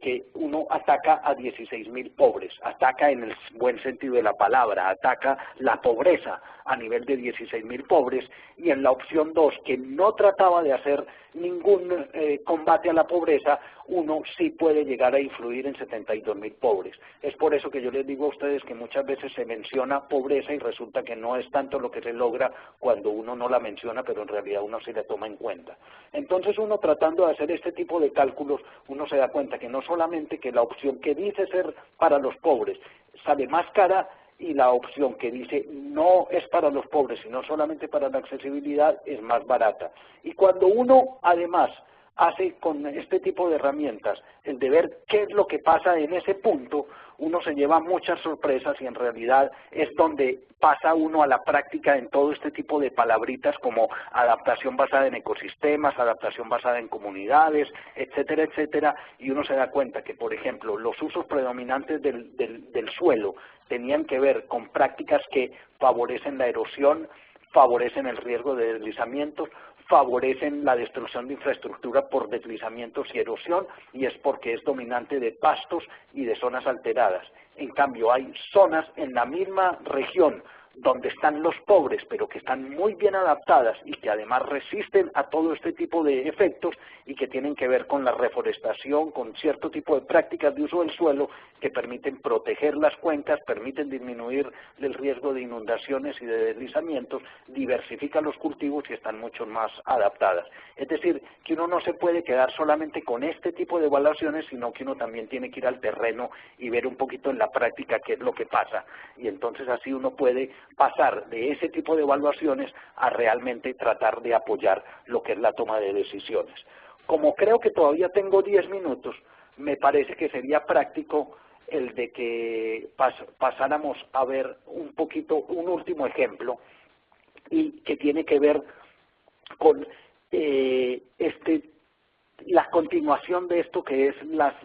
que uno ataca a 16.000 pobres, ataca en el buen sentido de la palabra, ataca la pobreza a nivel de 16.000 pobres, y en la opción 2, que no trataba de hacer ningún combate a la pobreza, uno sí puede llegar a influir en 72.000 pobres. Es por eso que yo les digo a ustedes que muchas veces se menciona pobreza y resulta que no es tanto lo que se logra cuando uno no la menciona, pero en realidad uno sí la toma en cuenta. Entonces uno, tratando de hacer este tipo de cálculos, uno se da cuenta que no solamente que la opción que dice ser para los pobres sale más cara, y la opción que dice no es para los pobres, sino solamente para la accesibilidad, es más barata. Y cuando uno además hace con este tipo de herramientas el de ver qué es lo que pasa en ese punto, uno se lleva muchas sorpresas, y en realidad es donde pasa uno a la práctica en todo este tipo de palabritas como adaptación basada en ecosistemas, adaptación basada en comunidades, etcétera, etcétera, y uno se da cuenta que, por ejemplo, los usos predominantes del suelo tenían que ver con prácticas que favorecen la erosión, favorecen el riesgo de deslizamientos, favorecen la destrucción de infraestructura por deslizamientos y erosión, y es porque es dominante de pastos y de zonas alteradas. En cambio, hay zonas en la misma región donde están los pobres, pero que están muy bien adaptadas y que además resisten a todo este tipo de efectos, y que tienen que ver con la reforestación, con cierto tipo de prácticas de uso del suelo que permiten proteger las cuencas, permiten disminuir el riesgo de inundaciones y de deslizamientos, diversifican los cultivos y están mucho más adaptadas. Es decir, que uno no se puede quedar solamente con este tipo de evaluaciones, sino que uno también tiene que ir al terreno y ver un poquito en la práctica qué es lo que pasa, y entonces así uno puede pasar de ese tipo de evaluaciones a realmente tratar de apoyar lo que es la toma de decisiones. Como creo que todavía tengo 10 minutos, me parece que sería práctico el de que pasáramos a ver un poquito, un último ejemplo, y que tiene que ver con la continuación de esto, que es la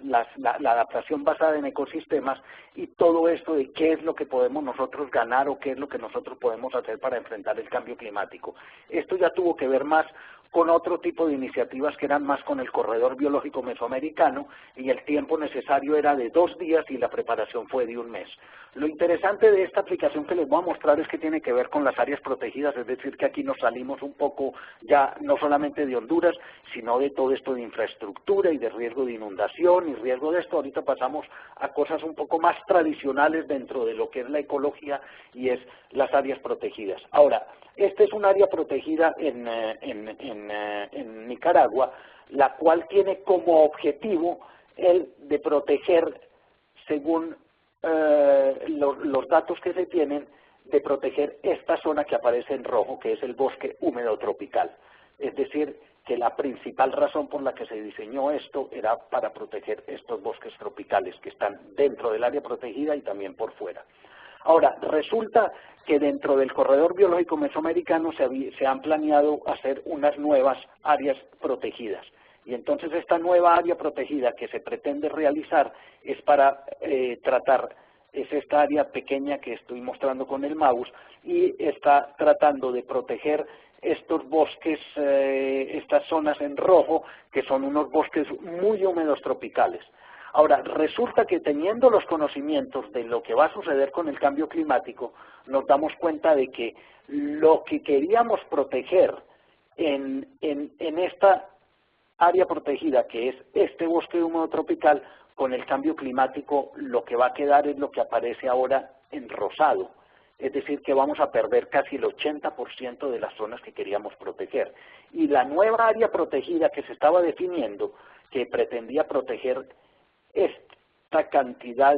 adaptación basada en ecosistemas, y todo esto de qué es lo que podemos nosotros ganar o qué es lo que nosotros podemos hacer para enfrentar el cambio climático. Esto ya tuvo que ver más con otro tipo de iniciativas que eran más con el corredor biológico mesoamericano, y el tiempo necesario era de 2 días y la preparación fue de 1 mes. Lo interesante de esta aplicación que les voy a mostrar es que tiene que ver con las áreas protegidas, es decir, que aquí nos salimos un poco ya no solamente de Honduras, sino de todo esto de infraestructura y de riesgo de inundación y riesgo de esto. Ahorita pasamos a cosas un poco más tradicionales dentro de lo que es la ecología, y es las áreas protegidas. Ahora, esta es un área protegida en Nicaragua, la cual tiene como objetivo el de proteger, según los datos que se tienen, de proteger esta zona que aparece en rojo, que es el bosque húmedo tropical. Es decir, que la principal razón por la que se diseñó esto era para proteger estos bosques tropicales que están dentro del área protegida y también por fuera. Ahora, resulta que dentro del corredor biológico mesoamericano se han planeado hacer unas nuevas áreas protegidas. Y entonces esta nueva área protegida que se pretende realizar es para tratar, es esta área pequeña que estoy mostrando con el mouse, y está tratando de proteger estos bosques, estas zonas en rojo, que son unos bosques muy húmedos tropicales. Ahora, resulta que teniendo los conocimientos de lo que va a suceder con el cambio climático, nos damos cuenta de que lo que queríamos proteger en esta área protegida, que es este bosque húmedo tropical, con el cambio climático lo que va a quedar es lo que aparece ahora en rosado. Es decir, que vamos a perder casi el 80% de las zonas que queríamos proteger. Y la nueva área protegida que se estaba definiendo, que pretendía proteger esta cantidad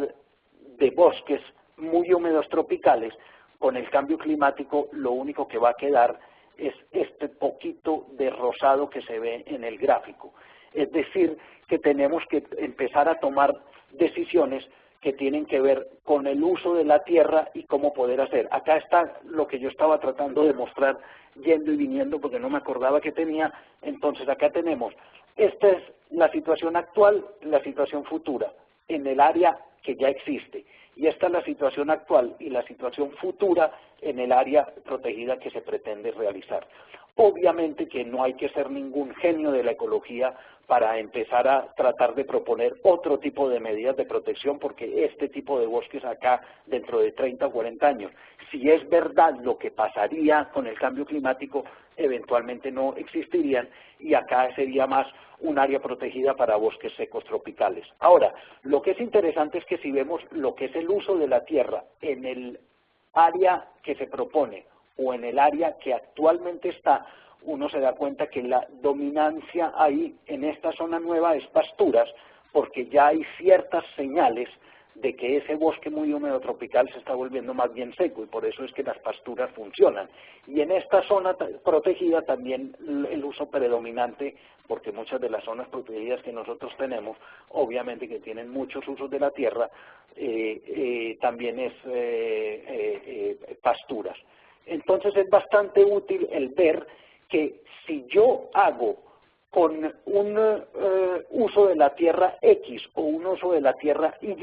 de bosques muy húmedos tropicales, con el cambio climático lo único que va a quedar es este poquito de rosado que se ve en el gráfico. Es decir, que tenemos que empezar a tomar decisiones que tienen que ver con el uso de la tierra y cómo poder hacer. Acá está lo que yo estaba tratando de mostrar yendo y viniendo porque no me acordaba que tenía. Entonces acá tenemos, esta es la situación actual, la situación futura en el área que ya existe. Y esta es la situación actual y la situación futura en el área protegida que se pretende realizar. Obviamente que no hay que ser ningún genio de la ecología para empezar a tratar de proponer otro tipo de medidas de protección, porque este tipo de bosques acá, dentro de 30 o 40 años, si es verdad lo que pasaría con el cambio climático, eventualmente no existirían, y acá sería más un área protegida para bosques secos tropicales. Ahora, lo que es interesante es que si vemos lo que es el uso de la tierra en el área que se propone o en el área que actualmente está, uno se da cuenta que la dominancia ahí en esta zona nueva es pasturas, porque ya hay ciertas señales de que ese bosque muy húmedo tropical se está volviendo más bien seco y por eso es que las pasturas funcionan. Y en esta zona protegida también el uso predominante, porque muchas de las zonas protegidas que nosotros tenemos, obviamente que tienen muchos usos de la tierra, también es pasturas. Entonces es bastante útil el ver que si yo hago con un uso de la tierra X o un uso de la tierra Y,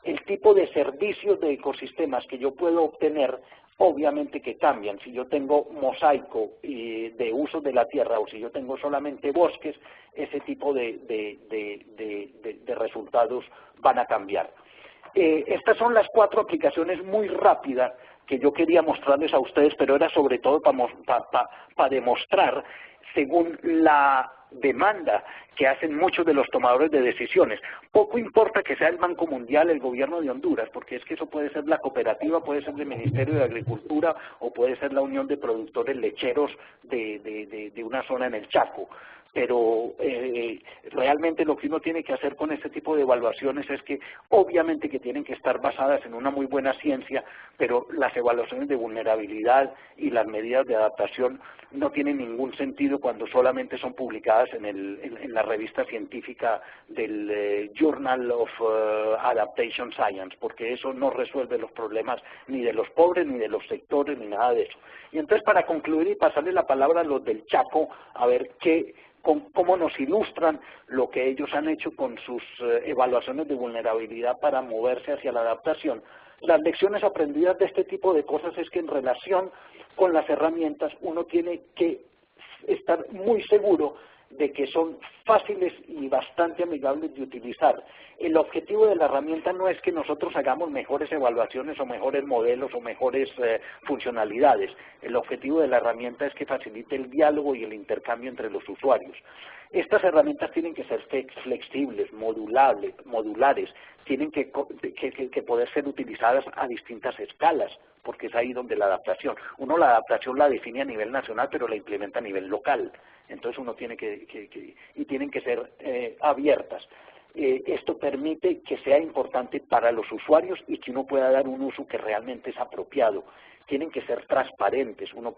el tipo de servicios de ecosistemas que yo puedo obtener, obviamente que cambian. Si yo tengo mosaico de uso de la tierra o si yo tengo solamente bosques, ese tipo de resultados van a cambiar. Estas son las 4 aplicaciones muy rápidas que yo quería mostrarles a ustedes, pero era sobre todo para demostrar, según la demanda que hacen muchos de los tomadores de decisiones. Poco importa que sea el Banco Mundial, el gobierno de Honduras, porque es que eso puede ser la cooperativa, puede ser el Ministerio de Agricultura o puede ser la Unión de Productores Lecheros de una zona en el Chaco. Pero realmente lo que uno tiene que hacer con este tipo de evaluaciones es que obviamente que tienen que estar basadas en una muy buena ciencia, pero las evaluaciones de vulnerabilidad y las medidas de adaptación no tienen ningún sentido cuando solamente son publicadas en la revista científica del Journal of Adaptation Science, porque eso no resuelve los problemas ni de los pobres, ni de los sectores, ni nada de eso. Y entonces, para concluir y pasarle la palabra a los del Chaco, a ver cómo nos ilustran lo que ellos han hecho con sus evaluaciones de vulnerabilidad para moverse hacia la adaptación. Las lecciones aprendidas de este tipo de cosas es que en relación con las herramientas uno tiene que estar muy seguro de que son fáciles y bastante amigables de utilizar. El objetivo de la herramienta no es que nosotros hagamos mejores evaluaciones o mejores modelos o mejores funcionalidades. El objetivo de la herramienta es que facilite el diálogo y el intercambio entre los usuarios. Estas herramientas tienen que ser flexibles, modulares, tienen que poder ser utilizadas a distintas escalas, porque es ahí donde la adaptación. Uno la adaptación la define a nivel nacional, pero la implementa a nivel local. Entonces uno tiene y tienen que ser abiertas. Esto permite que sea importante para los usuarios y que uno pueda dar un uso que realmente es apropiado. Tienen que ser transparentes, uno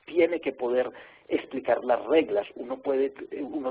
tiene que poder explicar las reglas, uno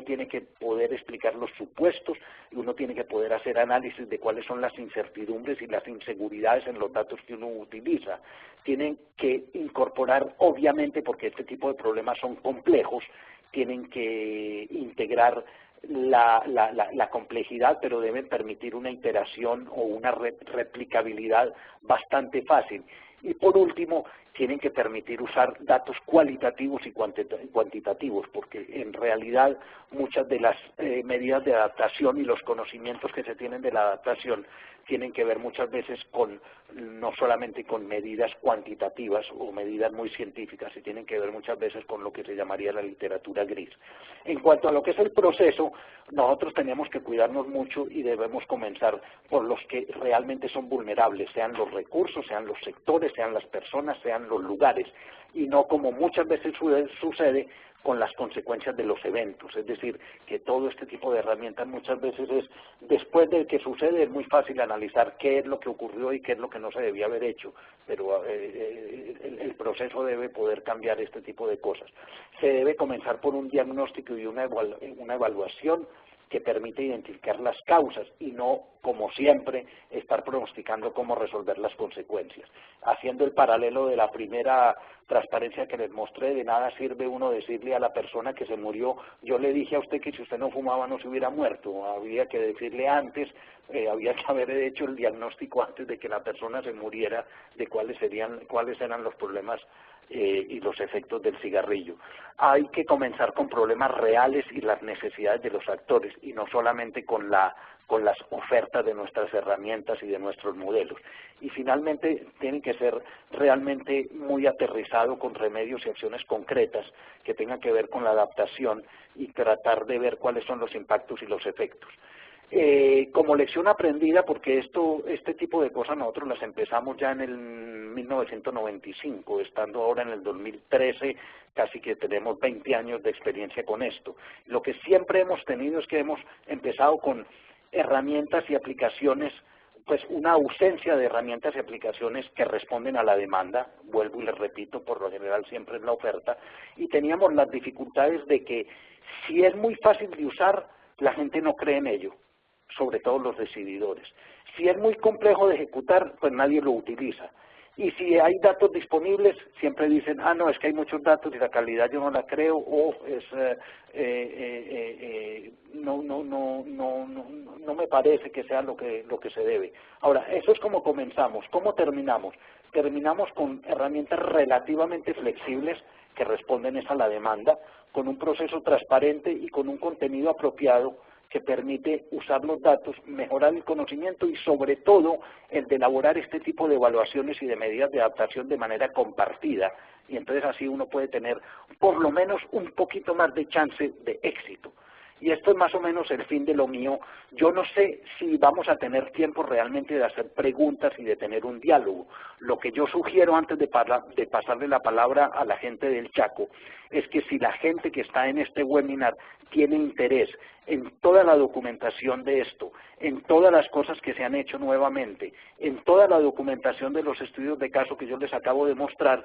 tiene que poder explicar los supuestos y uno tiene que poder hacer análisis de cuáles son las incertidumbres y las inseguridades en los datos que uno utiliza. Tienen que incorporar, obviamente, porque este tipo de problemas son complejos, tienen que integrar la complejidad, pero deben permitir una iteración o una replicabilidad bastante fácil. Y por último, tienen que permitir usar datos cualitativos y cuantitativos, porque en realidad muchas de las medidas de adaptación y los conocimientos que se tienen de la adaptación tienen que ver muchas veces no solamente con medidas cuantitativas o medidas muy científicas, y tienen que ver muchas veces con lo que se llamaría la literatura gris. En cuanto a lo que es el proceso, nosotros tenemos que cuidarnos mucho y debemos comenzar por los que realmente son vulnerables, sean los recursos, sean los sectores, sean las personas, sean en los lugares, y no como muchas veces sucede con las consecuencias de los eventos. Es decir, que todo este tipo de herramientas muchas veces es, después de que sucede, es muy fácil analizar qué es lo que ocurrió y qué es lo que no se debía haber hecho, pero el proceso debe poder cambiar este tipo de cosas. Se debe comenzar por un diagnóstico y una evaluación que permite identificar las causas y no, como siempre, estar pronosticando cómo resolver las consecuencias. Haciendo el paralelo de la primera transparencia que les mostré, de nada sirve uno decirle a la persona que se murió, yo le dije a usted que si usted no fumaba no se hubiera muerto, había que decirle antes, había que haber hecho el diagnóstico antes de que la persona se muriera de cuáles eran los problemas y los efectos del cigarrillo. Hay que comenzar con problemas reales y las necesidades de los actores y no solamente con las ofertas de nuestras herramientas y de nuestros modelos. Y finalmente tienen que ser realmente muy aterrizado con remedios y acciones concretas que tengan que ver con la adaptación y tratar de ver cuáles son los impactos y los efectos. Como lección aprendida, porque este tipo de cosas nosotros las empezamos ya en el 1995, estando ahora en el 2013, casi que tenemos 20 años de experiencia con esto. Lo que siempre hemos tenido es que hemos empezado con herramientas y aplicaciones, pues una ausencia de herramientas y aplicaciones que responden a la demanda, vuelvo y les repito, por lo general siempre es la oferta, y teníamos las dificultades de que si es muy fácil de usar, la gente no cree en ello, sobre todo los decididores. Si es muy complejo de ejecutar, pues nadie lo utiliza. Y si hay datos disponibles, siempre dicen, ah, no, es que hay muchos datos y la calidad yo no la creo, o no me parece que sea lo que se debe. Ahora, eso es como comenzamos. ¿Cómo terminamos? Terminamos con herramientas relativamente flexibles que responden a la demanda, con un proceso transparente y con un contenido apropiado que permite usar los datos, mejorar el conocimiento y sobre todo el de elaborar este tipo de evaluaciones y de medidas de adaptación de manera compartida. Y entonces así uno puede tener por lo menos un poquito más de chance de éxito. Y esto es más o menos el fin de lo mío. Yo no sé si vamos a tener tiempo realmente de hacer preguntas y de tener un diálogo. Lo que yo sugiero antes de pasarle la palabra a la gente del Chaco es que si la gente que está en este webinar tiene interés en toda la documentación de esto, en todas las cosas que se han hecho nuevamente, en toda la documentación de los estudios de caso que yo les acabo de mostrar,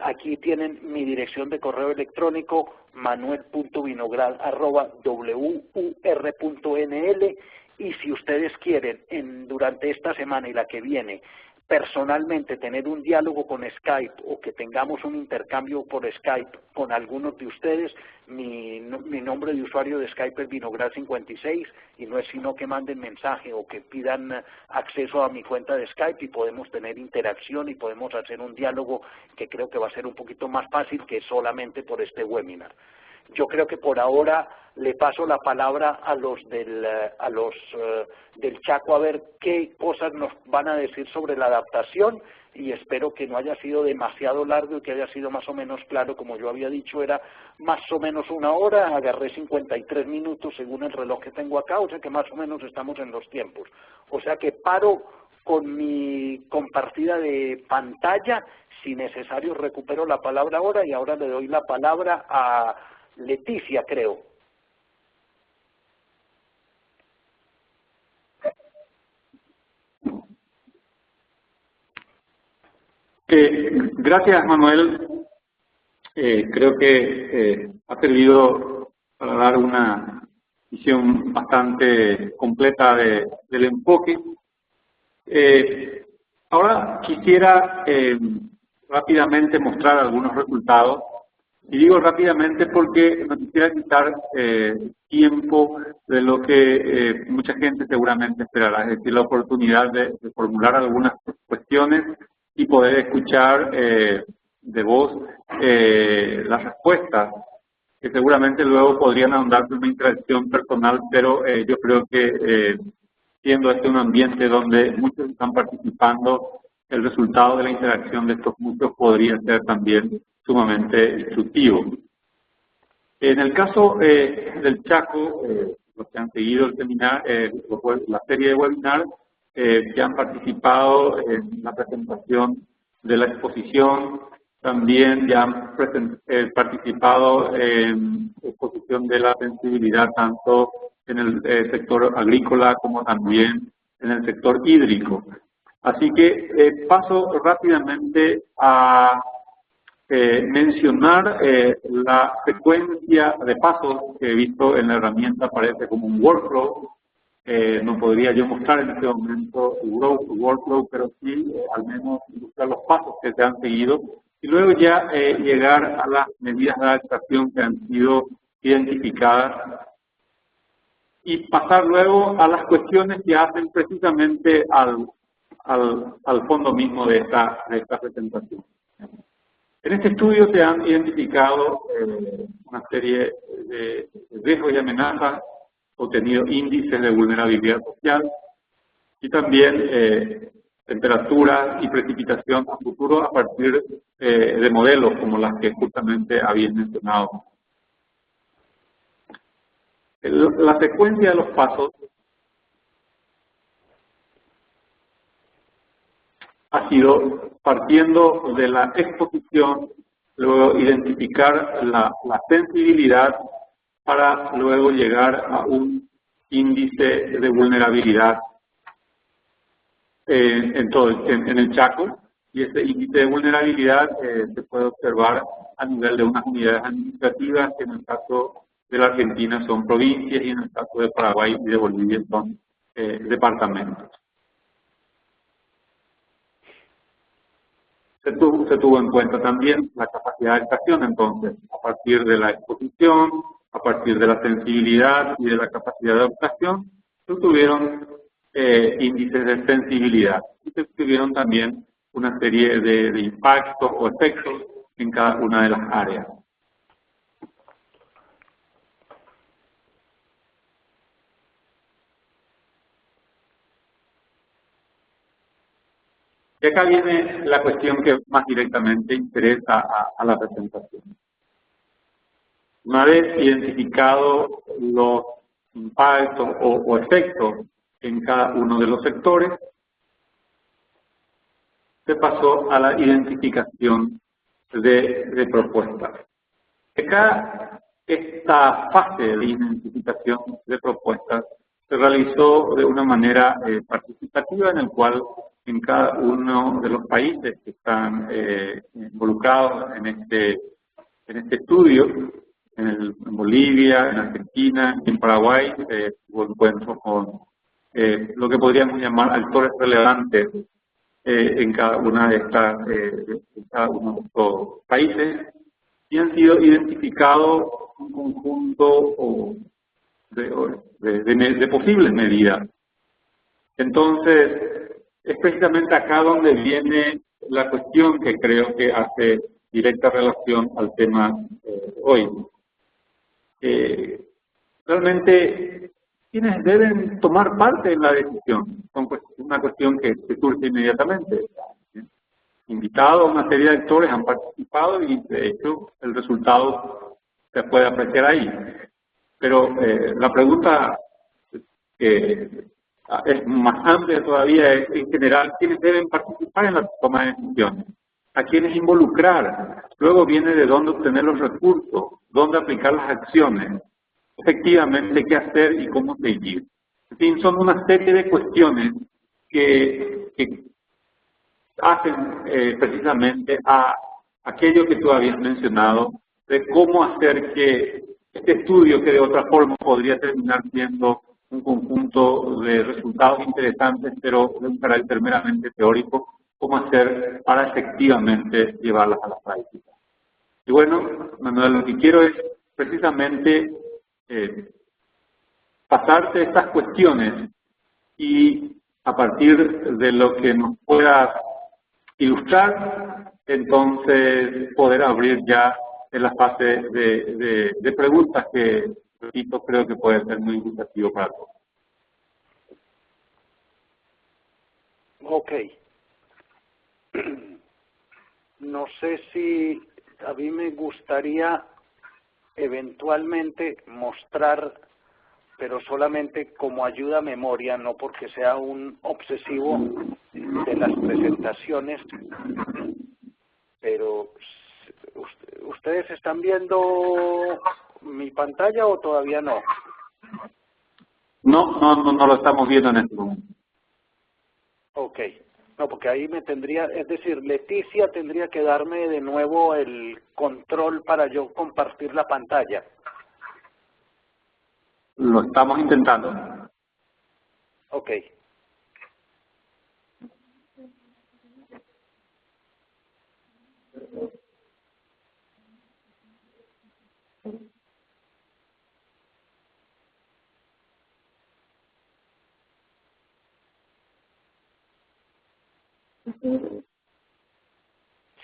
aquí tienen mi dirección de correo electrónico, manuel.vinogral@wur.nl, y si ustedes quieren durante esta semana y la que viene personalmente tener un diálogo con Skype o que tengamos un intercambio por Skype con algunos de ustedes, mi nombre de usuario de Skype es Vinogral56 y no es sino que manden mensaje o que pidan acceso a mi cuenta de Skype y podemos tener interacción y podemos hacer un diálogo que creo que va a ser un poquito más fácil que solamente por este webinar. Yo creo que por ahora le paso la palabra a los del Chaco a ver qué cosas nos van a decir sobre la adaptación y espero que no haya sido demasiado largo y que haya sido más o menos claro. Como yo había dicho, era más o menos una hora, agarré 53 minutos según el reloj que tengo acá, o sea que más o menos estamos en los tiempos. O sea que paro con mi compartida de pantalla, si necesario recupero la palabra ahora y ahora le doy la palabra a Leticia, creo. Gracias, Manuel. Creo que ha servido para dar una visión bastante completa del enfoque. Ahora quisiera rápidamente mostrar algunos resultados. Y digo rápidamente porque no quisiera quitar tiempo de lo que mucha gente seguramente esperará, es decir, la oportunidad de formular algunas cuestiones y poder escuchar de voz las respuestas, que seguramente luego podrían ahondar en una interacción personal, pero yo creo que siendo este un ambiente donde muchos están participando, el resultado de la interacción de estos muchos podría ser también sumamente instructivo. En el caso del Chaco, los que han seguido el seminar, la serie de webinars, que han participado en la presentación de la exposición también ya han participado en exposición de la sensibilidad tanto en el sector agrícola como también en el sector hídrico. Así que paso rápidamente a mencionar la secuencia de pasos que he visto en la herramienta, aparece como un workflow. No podría yo mostrar en este momento el workflow, pero sí al menos ilustrar los pasos que se han seguido y luego ya llegar a las medidas de adaptación que han sido identificadas y pasar luego a las cuestiones que hacen precisamente al fondo mismo de esta presentación. En este estudio se han identificado una serie de riesgos y amenazas, obtenido índices de vulnerabilidad social y también temperaturas y precipitación a futuro a partir de modelos como las que justamente habéis mencionado. La secuencia de los pasos ha sido partiendo de la exposición, luego identificar la sensibilidad para luego llegar a un índice de vulnerabilidad en el Chaco, y ese índice de vulnerabilidad se puede observar a nivel de unas unidades administrativas, que en el caso de la Argentina son provincias y en el caso de Paraguay y de Bolivia son departamentos. Se tuvo en cuenta también la capacidad de adaptación, entonces, a partir de la exposición, a partir de la sensibilidad y de la capacidad de adaptación, se tuvieron índices de sensibilidad y se tuvieron también una serie de impactos o efectos en cada una de las áreas. Y acá viene la cuestión que más directamente interesa a la presentación. Una vez identificados los impactos o efectos en cada uno de los sectores, se pasó a la identificación de propuestas. Acá, esta fase de identificación de propuestas se realizó de una manera participativa, en el cual en cada uno de los países que están involucrados en este estudio, en Bolivia, en Argentina, en Paraguay, hubo encuentros con lo que podríamos llamar actores relevantes en cada una de cada uno de estos países, y han sido identificados un conjunto de posibles medidas. Entonces, es precisamente acá donde viene la cuestión que creo que hace directa relación al tema hoy. Realmente, ¿quiénes deben tomar parte en la decisión? Es una cuestión que surge inmediatamente. Invitados, una serie de actores han participado y, de hecho, el resultado se puede apreciar ahí. Pero la pregunta que es más amplia todavía es, en general, ¿quiénes deben participar en la toma de decisiones? ¿A quiénes involucrar? Luego viene de dónde obtener los recursos, dónde aplicar las acciones, efectivamente qué hacer y cómo seguir. En fin, son una serie de cuestiones que hacen precisamente a aquello que tú habías mencionado, de cómo hacer que este estudio, que de otra forma podría terminar siendo un conjunto de resultados interesantes, pero de un carácter meramente teórico, cómo hacer para efectivamente llevarlas a la práctica. Y bueno, Manuel, lo que quiero es precisamente pasarte estas cuestiones y a partir de lo que nos pueda ilustrar, entonces poder abrir ya en la fase de preguntas que, repito, creo que puede ser muy ilustrativo para todos. Ok. No sé si a mí me gustaría eventualmente mostrar, pero solamente como ayuda a memoria, no porque sea un obsesivo de las presentaciones, pero ¿ustedes están viendo mi pantalla o todavía no? No lo estamos viendo en este momento. Ok. No, porque ahí me tendría, es decir, Leticia tendría que darme de nuevo el control para yo compartir la pantalla. Lo estamos intentando. Ok.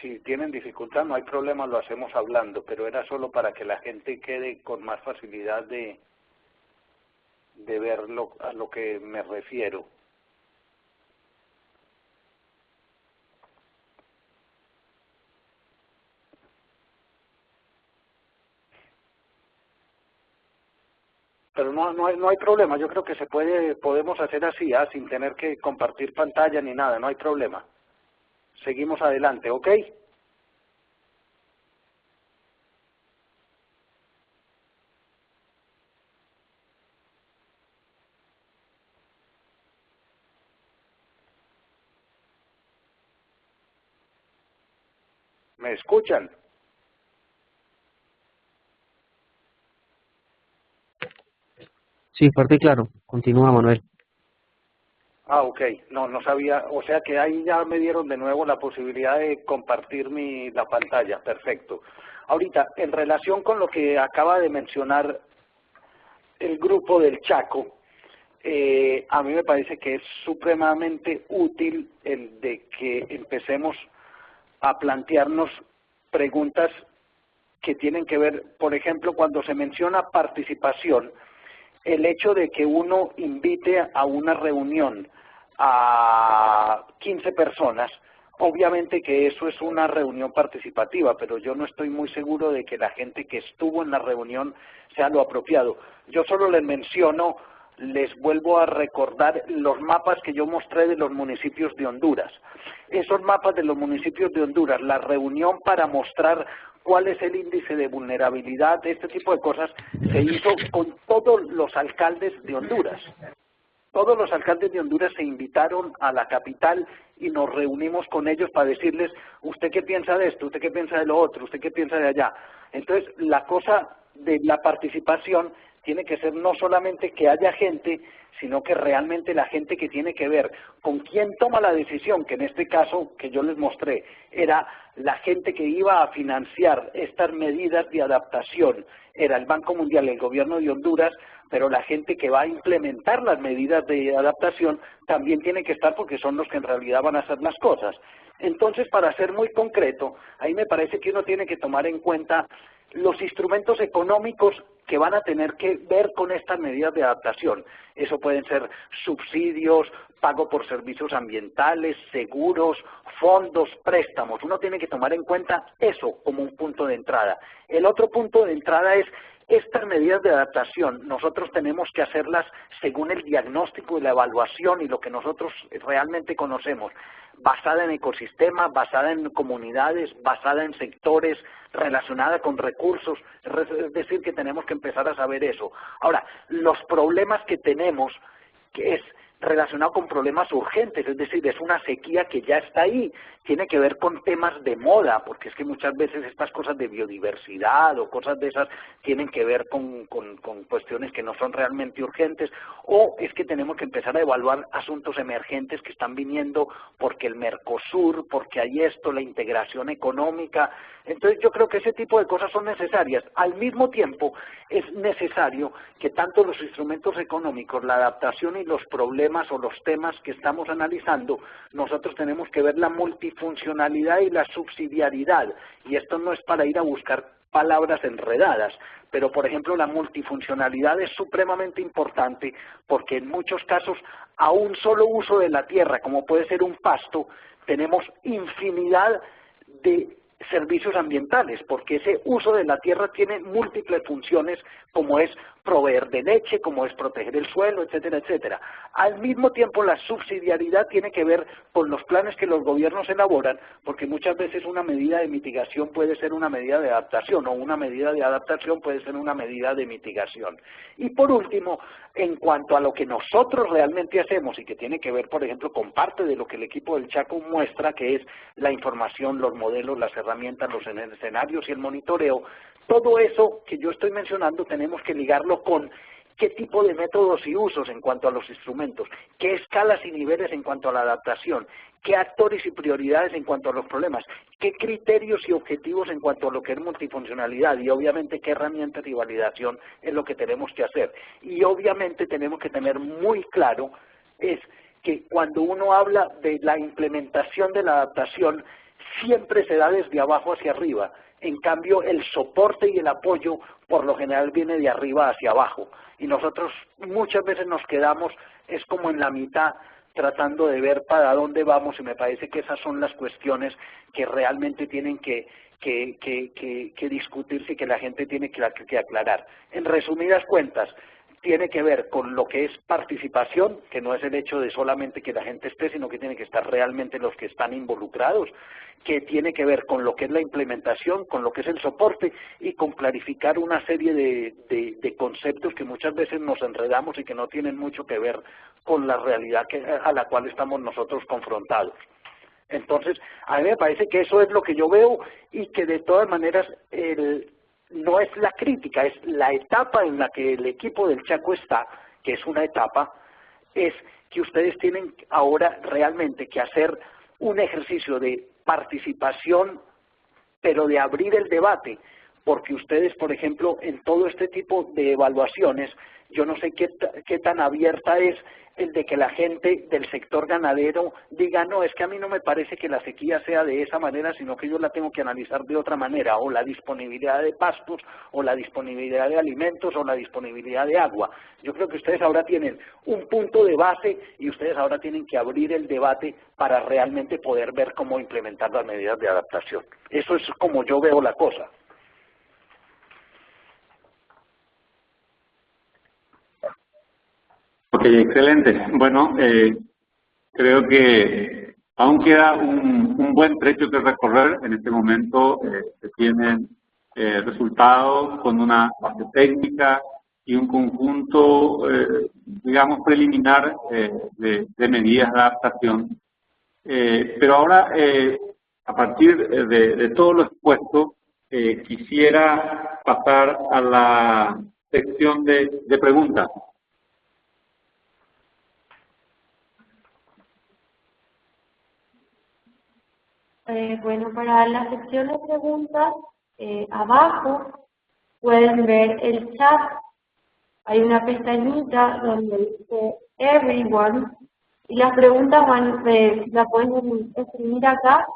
Si tienen dificultad, no hay problema, lo hacemos hablando, pero era solo para que la gente quede con más facilidad de ver a lo que me refiero. Pero no hay problema, yo creo que podemos hacer así, sin tener que compartir pantalla ni nada, no hay problema. Seguimos adelante, ¿ok? ¿Me escuchan? Sí, fuerte y claro. Continúa, Manuel. Ah, ok, no sabía, o sea que ahí ya me dieron de nuevo la posibilidad de compartir la pantalla, perfecto. Ahorita, en relación con lo que acaba de mencionar el grupo del Chaco, a mí me parece que es supremamente útil el de que empecemos a plantearnos preguntas que tienen que ver, por ejemplo, cuando se menciona participación, el hecho de que uno invite a una reunión a 15 personas, obviamente que eso es una reunión participativa, pero yo no estoy muy seguro de que la gente que estuvo en la reunión sea lo apropiado. Yo solo les menciono, les vuelvo a recordar los mapas que yo mostré de los municipios de Honduras. Esos mapas de los municipios de Honduras, la reunión para mostrar cuál es el índice de vulnerabilidad, este tipo de cosas, se hizo con todos los alcaldes de Honduras. Todos los alcaldes de Honduras se invitaron a la capital y nos reunimos con ellos para decirles, ¿usted qué piensa de esto? ¿Usted qué piensa de lo otro? ¿Usted qué piensa de allá? Entonces, la cosa de la participación tiene que ser no solamente que haya gente, sino que realmente la gente que tiene que ver con quién toma la decisión, que en este caso que yo les mostré, era la gente que iba a financiar estas medidas de adaptación, era el Banco Mundial, el gobierno de Honduras, pero la gente que va a implementar las medidas de adaptación también tiene que estar porque son los que en realidad van a hacer las cosas. Entonces, para ser muy concreto, ahí me parece que uno tiene que tomar en cuenta los instrumentos económicos que van a tener que ver con estas medidas de adaptación. Eso pueden ser subsidios, pago por servicios ambientales, seguros, fondos, préstamos. Uno tiene que tomar en cuenta eso como un punto de entrada. El otro punto de entrada es estas medidas de adaptación, nosotros tenemos que hacerlas según el diagnóstico y la evaluación y lo que nosotros realmente conocemos, basada en ecosistemas, basada en comunidades, basada en sectores, relacionada con recursos, es decir, que tenemos que empezar a saber eso. Ahora, los problemas que tenemos, que es relacionado con problemas urgentes, es decir, es una sequía que ya está ahí, tiene que ver con temas de moda, porque es que muchas veces estas cosas de biodiversidad o cosas de esas tienen que ver con cuestiones que no son realmente urgentes, o es que tenemos que empezar a evaluar asuntos emergentes que están viniendo porque el Mercosur, porque hay esto, la integración económica. Entonces yo creo que ese tipo de cosas son necesarias. Al mismo tiempo es necesario que tanto los instrumentos económicos, la adaptación y los problemas o los temas que estamos analizando, nosotros tenemos que ver la multifuncionalidad y la subsidiariedad. Y esto no es para ir a buscar palabras enredadas, pero por ejemplo la multifuncionalidad es supremamente importante porque en muchos casos a un solo uso de la tierra, como puede ser un pasto, tenemos infinidad de servicios ambientales, porque ese uso de la tierra tiene múltiples funciones, como es proveer de leche, como es proteger el suelo, etcétera, etcétera. Al mismo tiempo, la subsidiariedad tiene que ver con los planes que los gobiernos elaboran, porque muchas veces una medida de mitigación puede ser una medida de adaptación, o una medida de adaptación puede ser una medida de mitigación. Y por último, en cuanto a lo que nosotros realmente hacemos, y que tiene que ver, por ejemplo, con parte de lo que el equipo del Chaco muestra, que es la información, los modelos, las herramientas, los escenarios y el monitoreo, todo eso que yo estoy mencionando tenemos que ligarlo con qué tipo de métodos y usos en cuanto a los instrumentos, qué escalas y niveles en cuanto a la adaptación, qué actores y prioridades en cuanto a los problemas, qué criterios y objetivos en cuanto a lo que es multifuncionalidad y obviamente qué herramientas y validación es lo que tenemos que hacer. Y obviamente tenemos que tener muy claro es que cuando uno habla de la implementación de la adaptación, siempre se da desde abajo hacia arriba. En cambio, el soporte y el apoyo por lo general viene de arriba hacia abajo. Y nosotros muchas veces nos quedamos, es como en la mitad, tratando de ver para dónde vamos, y me parece que esas son las cuestiones que realmente tienen que discutirse y que la gente tiene que aclarar. En resumidas cuentas, tiene que ver con lo que es participación, que no es el hecho de solamente que la gente esté, sino que tiene que estar realmente los que están involucrados, que tiene que ver con lo que es la implementación, con lo que es el soporte y con clarificar una serie de conceptos que muchas veces nos enredamos y que no tienen mucho que ver con la realidad a la cual estamos nosotros confrontados. Entonces, a mí me parece que eso es lo que yo veo y que de todas maneras no es la crítica, es la etapa en la que el equipo del Chaco está, que es una etapa, es que ustedes tienen ahora realmente que hacer un ejercicio de participación, pero de abrir el debate, porque ustedes, por ejemplo, en todo este tipo de evaluaciones, yo no sé qué tan abierta es el de que la gente del sector ganadero diga, no, es que a mí no me parece que la sequía sea de esa manera, sino que yo la tengo que analizar de otra manera, o la disponibilidad de pastos, o la disponibilidad de alimentos, o la disponibilidad de agua. Yo creo que ustedes ahora tienen un punto de base y ustedes ahora tienen que abrir el debate para realmente poder ver cómo implementar las medidas de adaptación. Eso es como yo veo la cosa. Ok, excelente. Bueno, creo que aún queda un buen trecho que recorrer. En este momento se tienen resultados con una base técnica y un conjunto, digamos, preliminar de medidas de adaptación. Pero ahora, a partir de todo lo expuesto, quisiera pasar a la sección de preguntas. Bueno, para la sección de preguntas, abajo pueden ver el chat. Hay una pestañita donde dice Everyone y las preguntas la pueden escribir acá,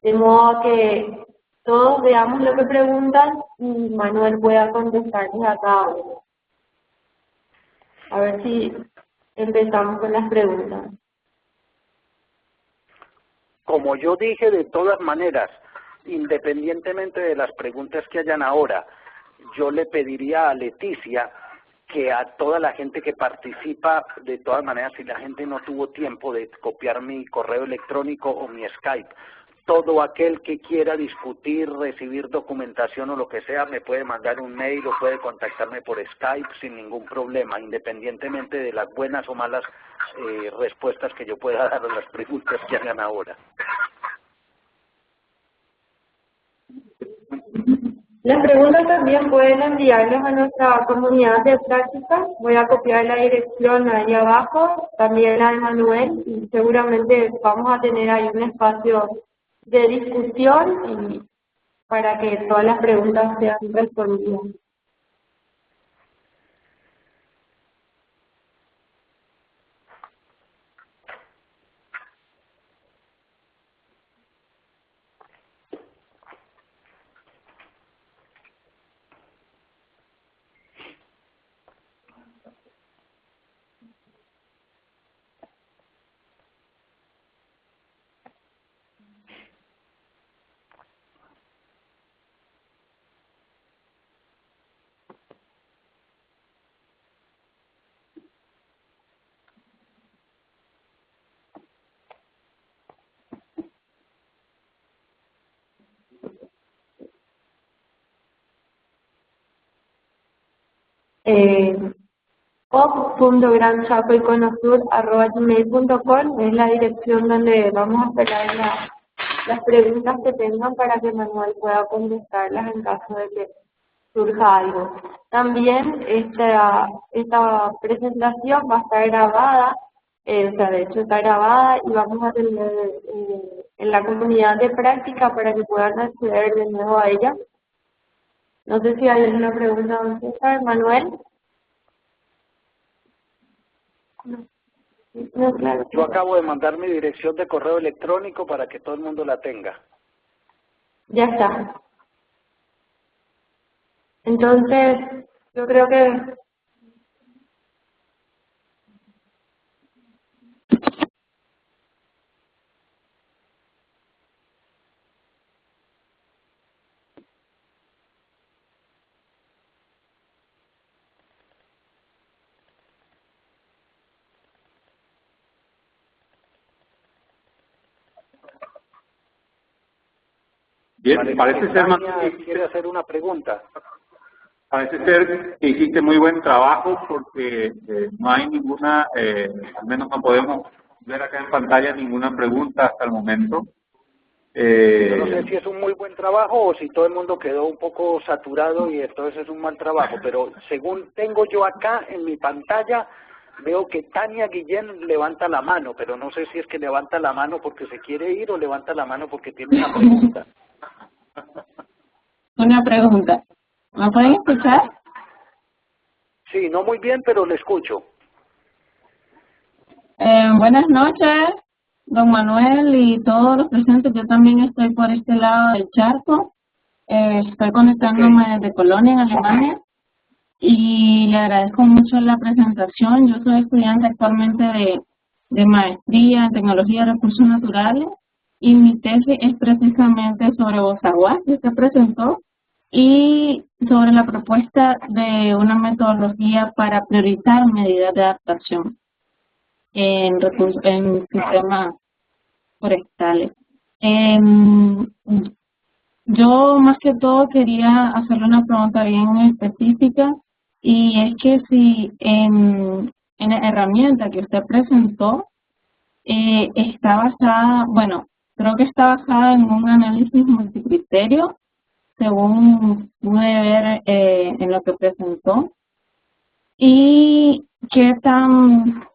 de modo que todos veamos lo que preguntan y Manuel pueda contestarles a cada uno. A ver si empezamos con las preguntas. Como yo dije, de todas maneras, independientemente de las preguntas que hayan ahora, yo le pediría a Leticia que a toda la gente que participa, de todas maneras, si la gente no tuvo tiempo de copiar mi correo electrónico o mi Skype, todo aquel que quiera discutir, recibir documentación o lo que sea, me puede mandar un mail o puede contactarme por Skype sin ningún problema, independientemente de las buenas o malas respuestas que yo pueda dar a las preguntas que hagan ahora. Las preguntas también pueden enviarlas a nuestra comunidad de práctica. Voy a copiar la dirección ahí abajo, también la de Manuel, y seguramente vamos a tener ahí un espacio de discusión y para que todas las preguntas sean respondidas. pop.granchacoiconosur@gmail.com es la dirección donde vamos a esperar las preguntas que tengan para que Manuel pueda contestarlas en caso de que surja algo. También esta presentación va a estar grabada, o sea, de hecho está grabada y vamos a tener en la comunidad de práctica para que puedan acceder de nuevo a ella. No sé si hay alguna pregunta, don César, Manuel. No, claro. Yo acabo de mandar mi dirección de correo electrónico para que todo el mundo la tenga. Ya está. Entonces, yo creo que Bien, parece ser, quiere hacer una pregunta. Parece ser que hiciste muy buen trabajo porque no hay ninguna, al menos no podemos ver acá en pantalla ninguna pregunta hasta el momento. Yo no sé si es un muy buen trabajo o si todo el mundo quedó un poco saturado y entonces es un mal trabajo, pero según tengo yo acá en mi pantalla, veo que Tania Guillén levanta la mano, pero no sé si es que levanta la mano porque se quiere ir o levanta la mano porque tiene una pregunta. Una pregunta. ¿Me pueden escuchar? Sí, no muy bien, pero le escucho. Buenas noches, don Manuel y todos los presentes. Yo también estoy por este lado del charco. Estoy conectándome desde Colonia, en Alemania. Y le agradezco mucho la presentación. Yo soy estudiante actualmente de maestría en tecnología de recursos naturales. Y mi tesis es precisamente sobre Bozaguá, que se presentó, y sobre la propuesta de una metodología para priorizar medidas de adaptación en sistemas forestales. Yo más que todo quería hacerle una pregunta bien específica, y es que si en la herramienta que usted presentó está basada, bueno, creo que está basada en un análisis multicriterio, según pude ver en lo que presentó, y qué tan,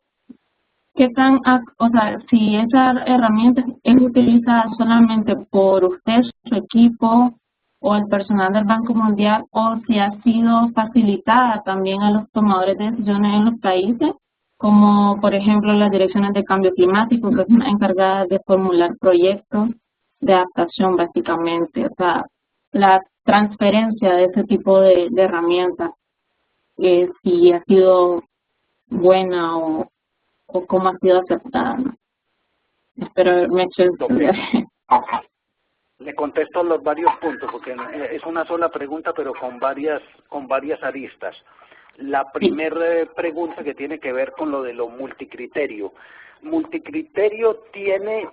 o sea, si esa herramienta es utilizada solamente por usted, su equipo o el personal del Banco Mundial, o si ha sido facilitada también a los tomadores de decisiones en los países, como por ejemplo las direcciones de cambio climático, que son encargadas de formular proyectos de adaptación básicamente, o sea, la transferencia de ese tipo de herramientas, si ha sido buena o cómo ha sido aceptada, ¿no? Espero haberme hecho entender. Le contesto los varios puntos, porque es una sola pregunta, pero con varias aristas. La primera pregunta que tiene que ver con lo de lo multicriterio. Multicriterio tiene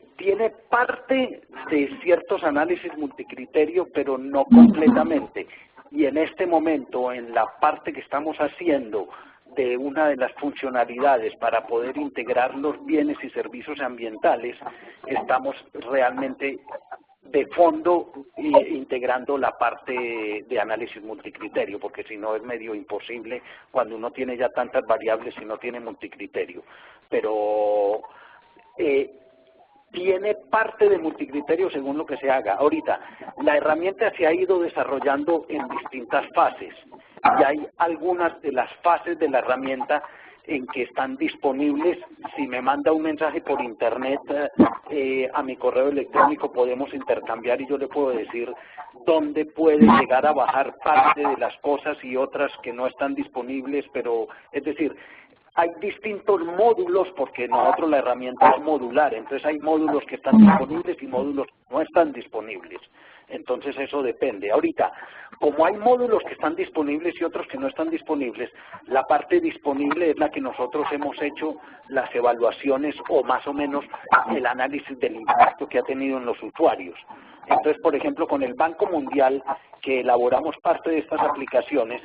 parte de ciertos análisis multicriterio, pero no completamente. Y en este momento, en la parte que estamos haciendo de una de las funcionalidades para poder integrar los bienes y servicios ambientales, estamos realmente de fondo integrando la parte de análisis multicriterio, porque si no es medio imposible cuando uno tiene ya tantas variables y no tiene multicriterio. Pero tiene parte de multicriterio según lo que se haga. Ahorita, la herramienta se ha ido desarrollando en distintas fases y hay algunas de las fases de la herramienta en que están disponibles. Si me manda un mensaje por internet a mi correo electrónico, podemos intercambiar y yo le puedo decir dónde puede llegar a bajar parte de las cosas y otras que no están disponibles, pero es decir, hay distintos módulos porque nosotros la herramienta es modular, entonces hay módulos que están disponibles y módulos que no están disponibles. Entonces eso depende. Ahorita, como hay módulos que están disponibles y otros que no están disponibles, la parte disponible es la que nosotros hemos hecho las evaluaciones o más o menos el análisis del impacto que ha tenido en los usuarios. Entonces, por ejemplo, con el Banco Mundial, que elaboramos parte de estas aplicaciones,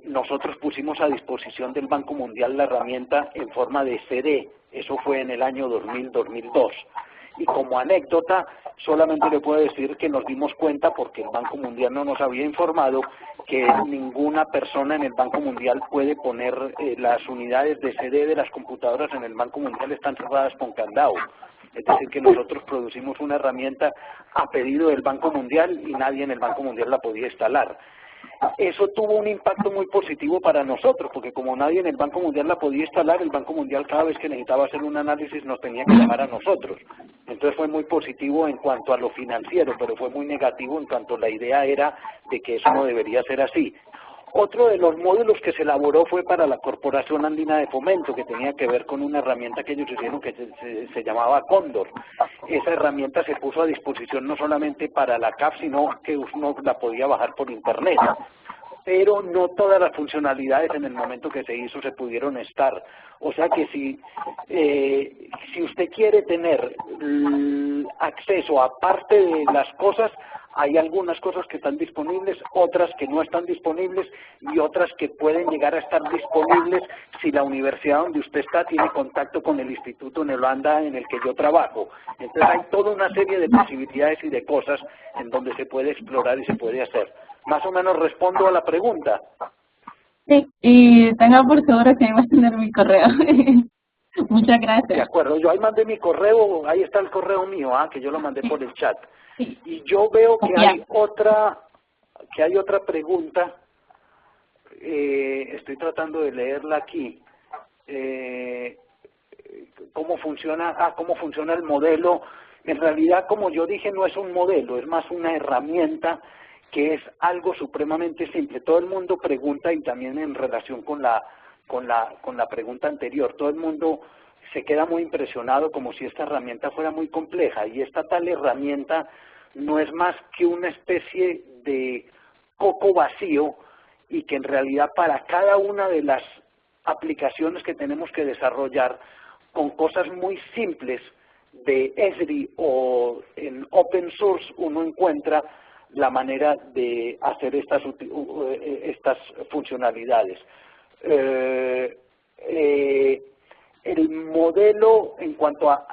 nosotros pusimos a disposición del Banco Mundial la herramienta en forma de CD. Eso fue en el año 2000-2002. Y como anécdota, solamente le puedo decir que nos dimos cuenta, porque el Banco Mundial no nos había informado, que ninguna persona en el Banco Mundial puede poner las unidades de CD de las computadoras en el Banco Mundial, están cerradas con candado. Es decir, que nosotros producimos una herramienta a pedido del Banco Mundial y nadie en el Banco Mundial la podía instalar. Eso tuvo un impacto muy positivo para nosotros, porque como nadie en el Banco Mundial la podía instalar, el Banco Mundial cada vez que necesitaba hacer un análisis nos tenía que llamar a nosotros. Entonces fue muy positivo en cuanto a lo financiero, pero fue muy negativo en cuanto a la idea era de que eso no debería ser así. Otro de los módulos que se elaboró fue para la Corporación Andina de Fomento, que tenía que ver con una herramienta que ellos hicieron que se llamaba Cóndor. Esa herramienta se puso a disposición no solamente para la CAF, sino que uno la podía bajar por Internet. Pero no todas las funcionalidades en el momento que se hizo se pudieron estar. O sea que si usted quiere tener acceso a parte de las cosas, hay algunas cosas que están disponibles, otras que no están disponibles y otras que pueden llegar a estar disponibles si la universidad donde usted está tiene contacto con el instituto en Holanda en el que yo trabajo. Entonces hay toda una serie de posibilidades y de cosas en donde se puede explorar y se puede hacer. Más o menos respondo a la pregunta. Sí, y tenga por seguro que ahí va a tener mi correo. Muchas gracias. De acuerdo, yo ahí mandé mi correo, ahí está el correo mío, que yo lo mandé por el chat. Y yo veo que hay otra pregunta, estoy tratando de leerla aquí. ¿Cómo funciona el modelo? En realidad, como yo dije, no es un modelo, es más una herramienta que es algo supremamente simple. Todo el mundo pregunta, y también en relación con la pregunta anterior, todo el mundo se queda muy impresionado como si esta herramienta fuera muy compleja, y esta tal herramienta no es más que una especie de coco vacío, y que en realidad para cada una de las aplicaciones que tenemos que desarrollar con cosas muy simples de Esri o en Open Source, uno encuentra la manera de hacer estas funcionalidades. El modelo en cuanto a...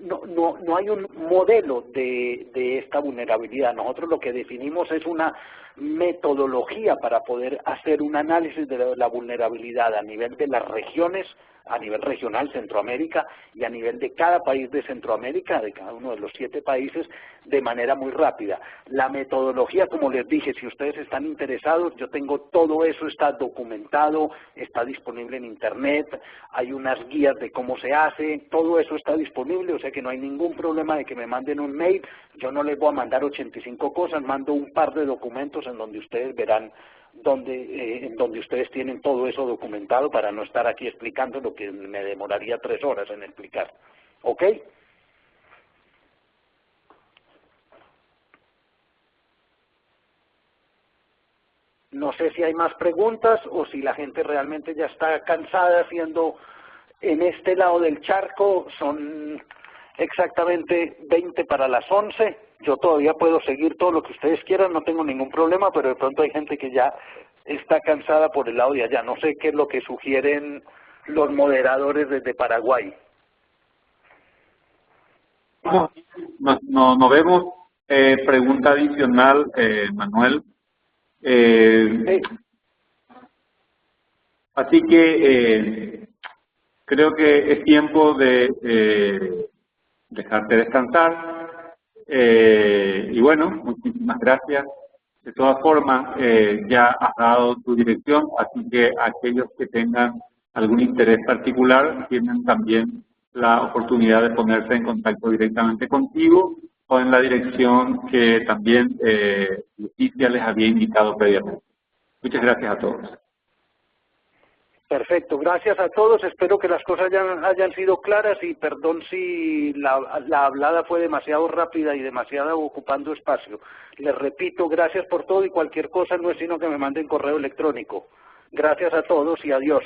No hay un modelo de esta vulnerabilidad. Nosotros lo que definimos es una metodología para poder hacer un análisis de la vulnerabilidad a nivel de las regiones, a nivel regional, Centroamérica, y a nivel de cada país de Centroamérica, de cada uno de los 7 países, de manera muy rápida. La metodología, como les dije, si ustedes están interesados, yo tengo todo eso, está documentado, está disponible en Internet, hay unas guías de cómo se hace, todo eso está disponible, o sea que no hay ningún problema de que me manden un mail. Yo no les voy a mandar 85 cosas, mando un par de documentos en donde ustedes verán en donde ustedes tienen todo eso documentado, para no estar aquí explicando lo que me demoraría 3 horas en explicar. ¿Ok? No sé si hay más preguntas o si la gente realmente ya está cansada haciendo en este lado del charco. Son exactamente 20 para las 11. Yo todavía puedo seguir todo lo que ustedes quieran, no tengo ningún problema, pero de pronto hay gente que ya está cansada por el lado de allá. No sé qué es lo que sugieren los moderadores desde Paraguay. No vemos pregunta adicional, Manuel. Sí. Así que creo que es tiempo de dejarte descansar. Y bueno, muchísimas gracias. De todas formas, ya has dado tu dirección, así que aquellos que tengan algún interés particular tienen también la oportunidad de ponerse en contacto directamente contigo o en la dirección que también Leticia les había indicado previamente. Muchas gracias a todos. Perfecto, gracias a todos. Espero que las cosas hayan sido claras, y perdón si la hablada fue demasiado rápida y demasiado ocupando espacio. Les repito, gracias por todo, y cualquier cosa no es sino que me manden correo electrónico. Gracias a todos y adiós.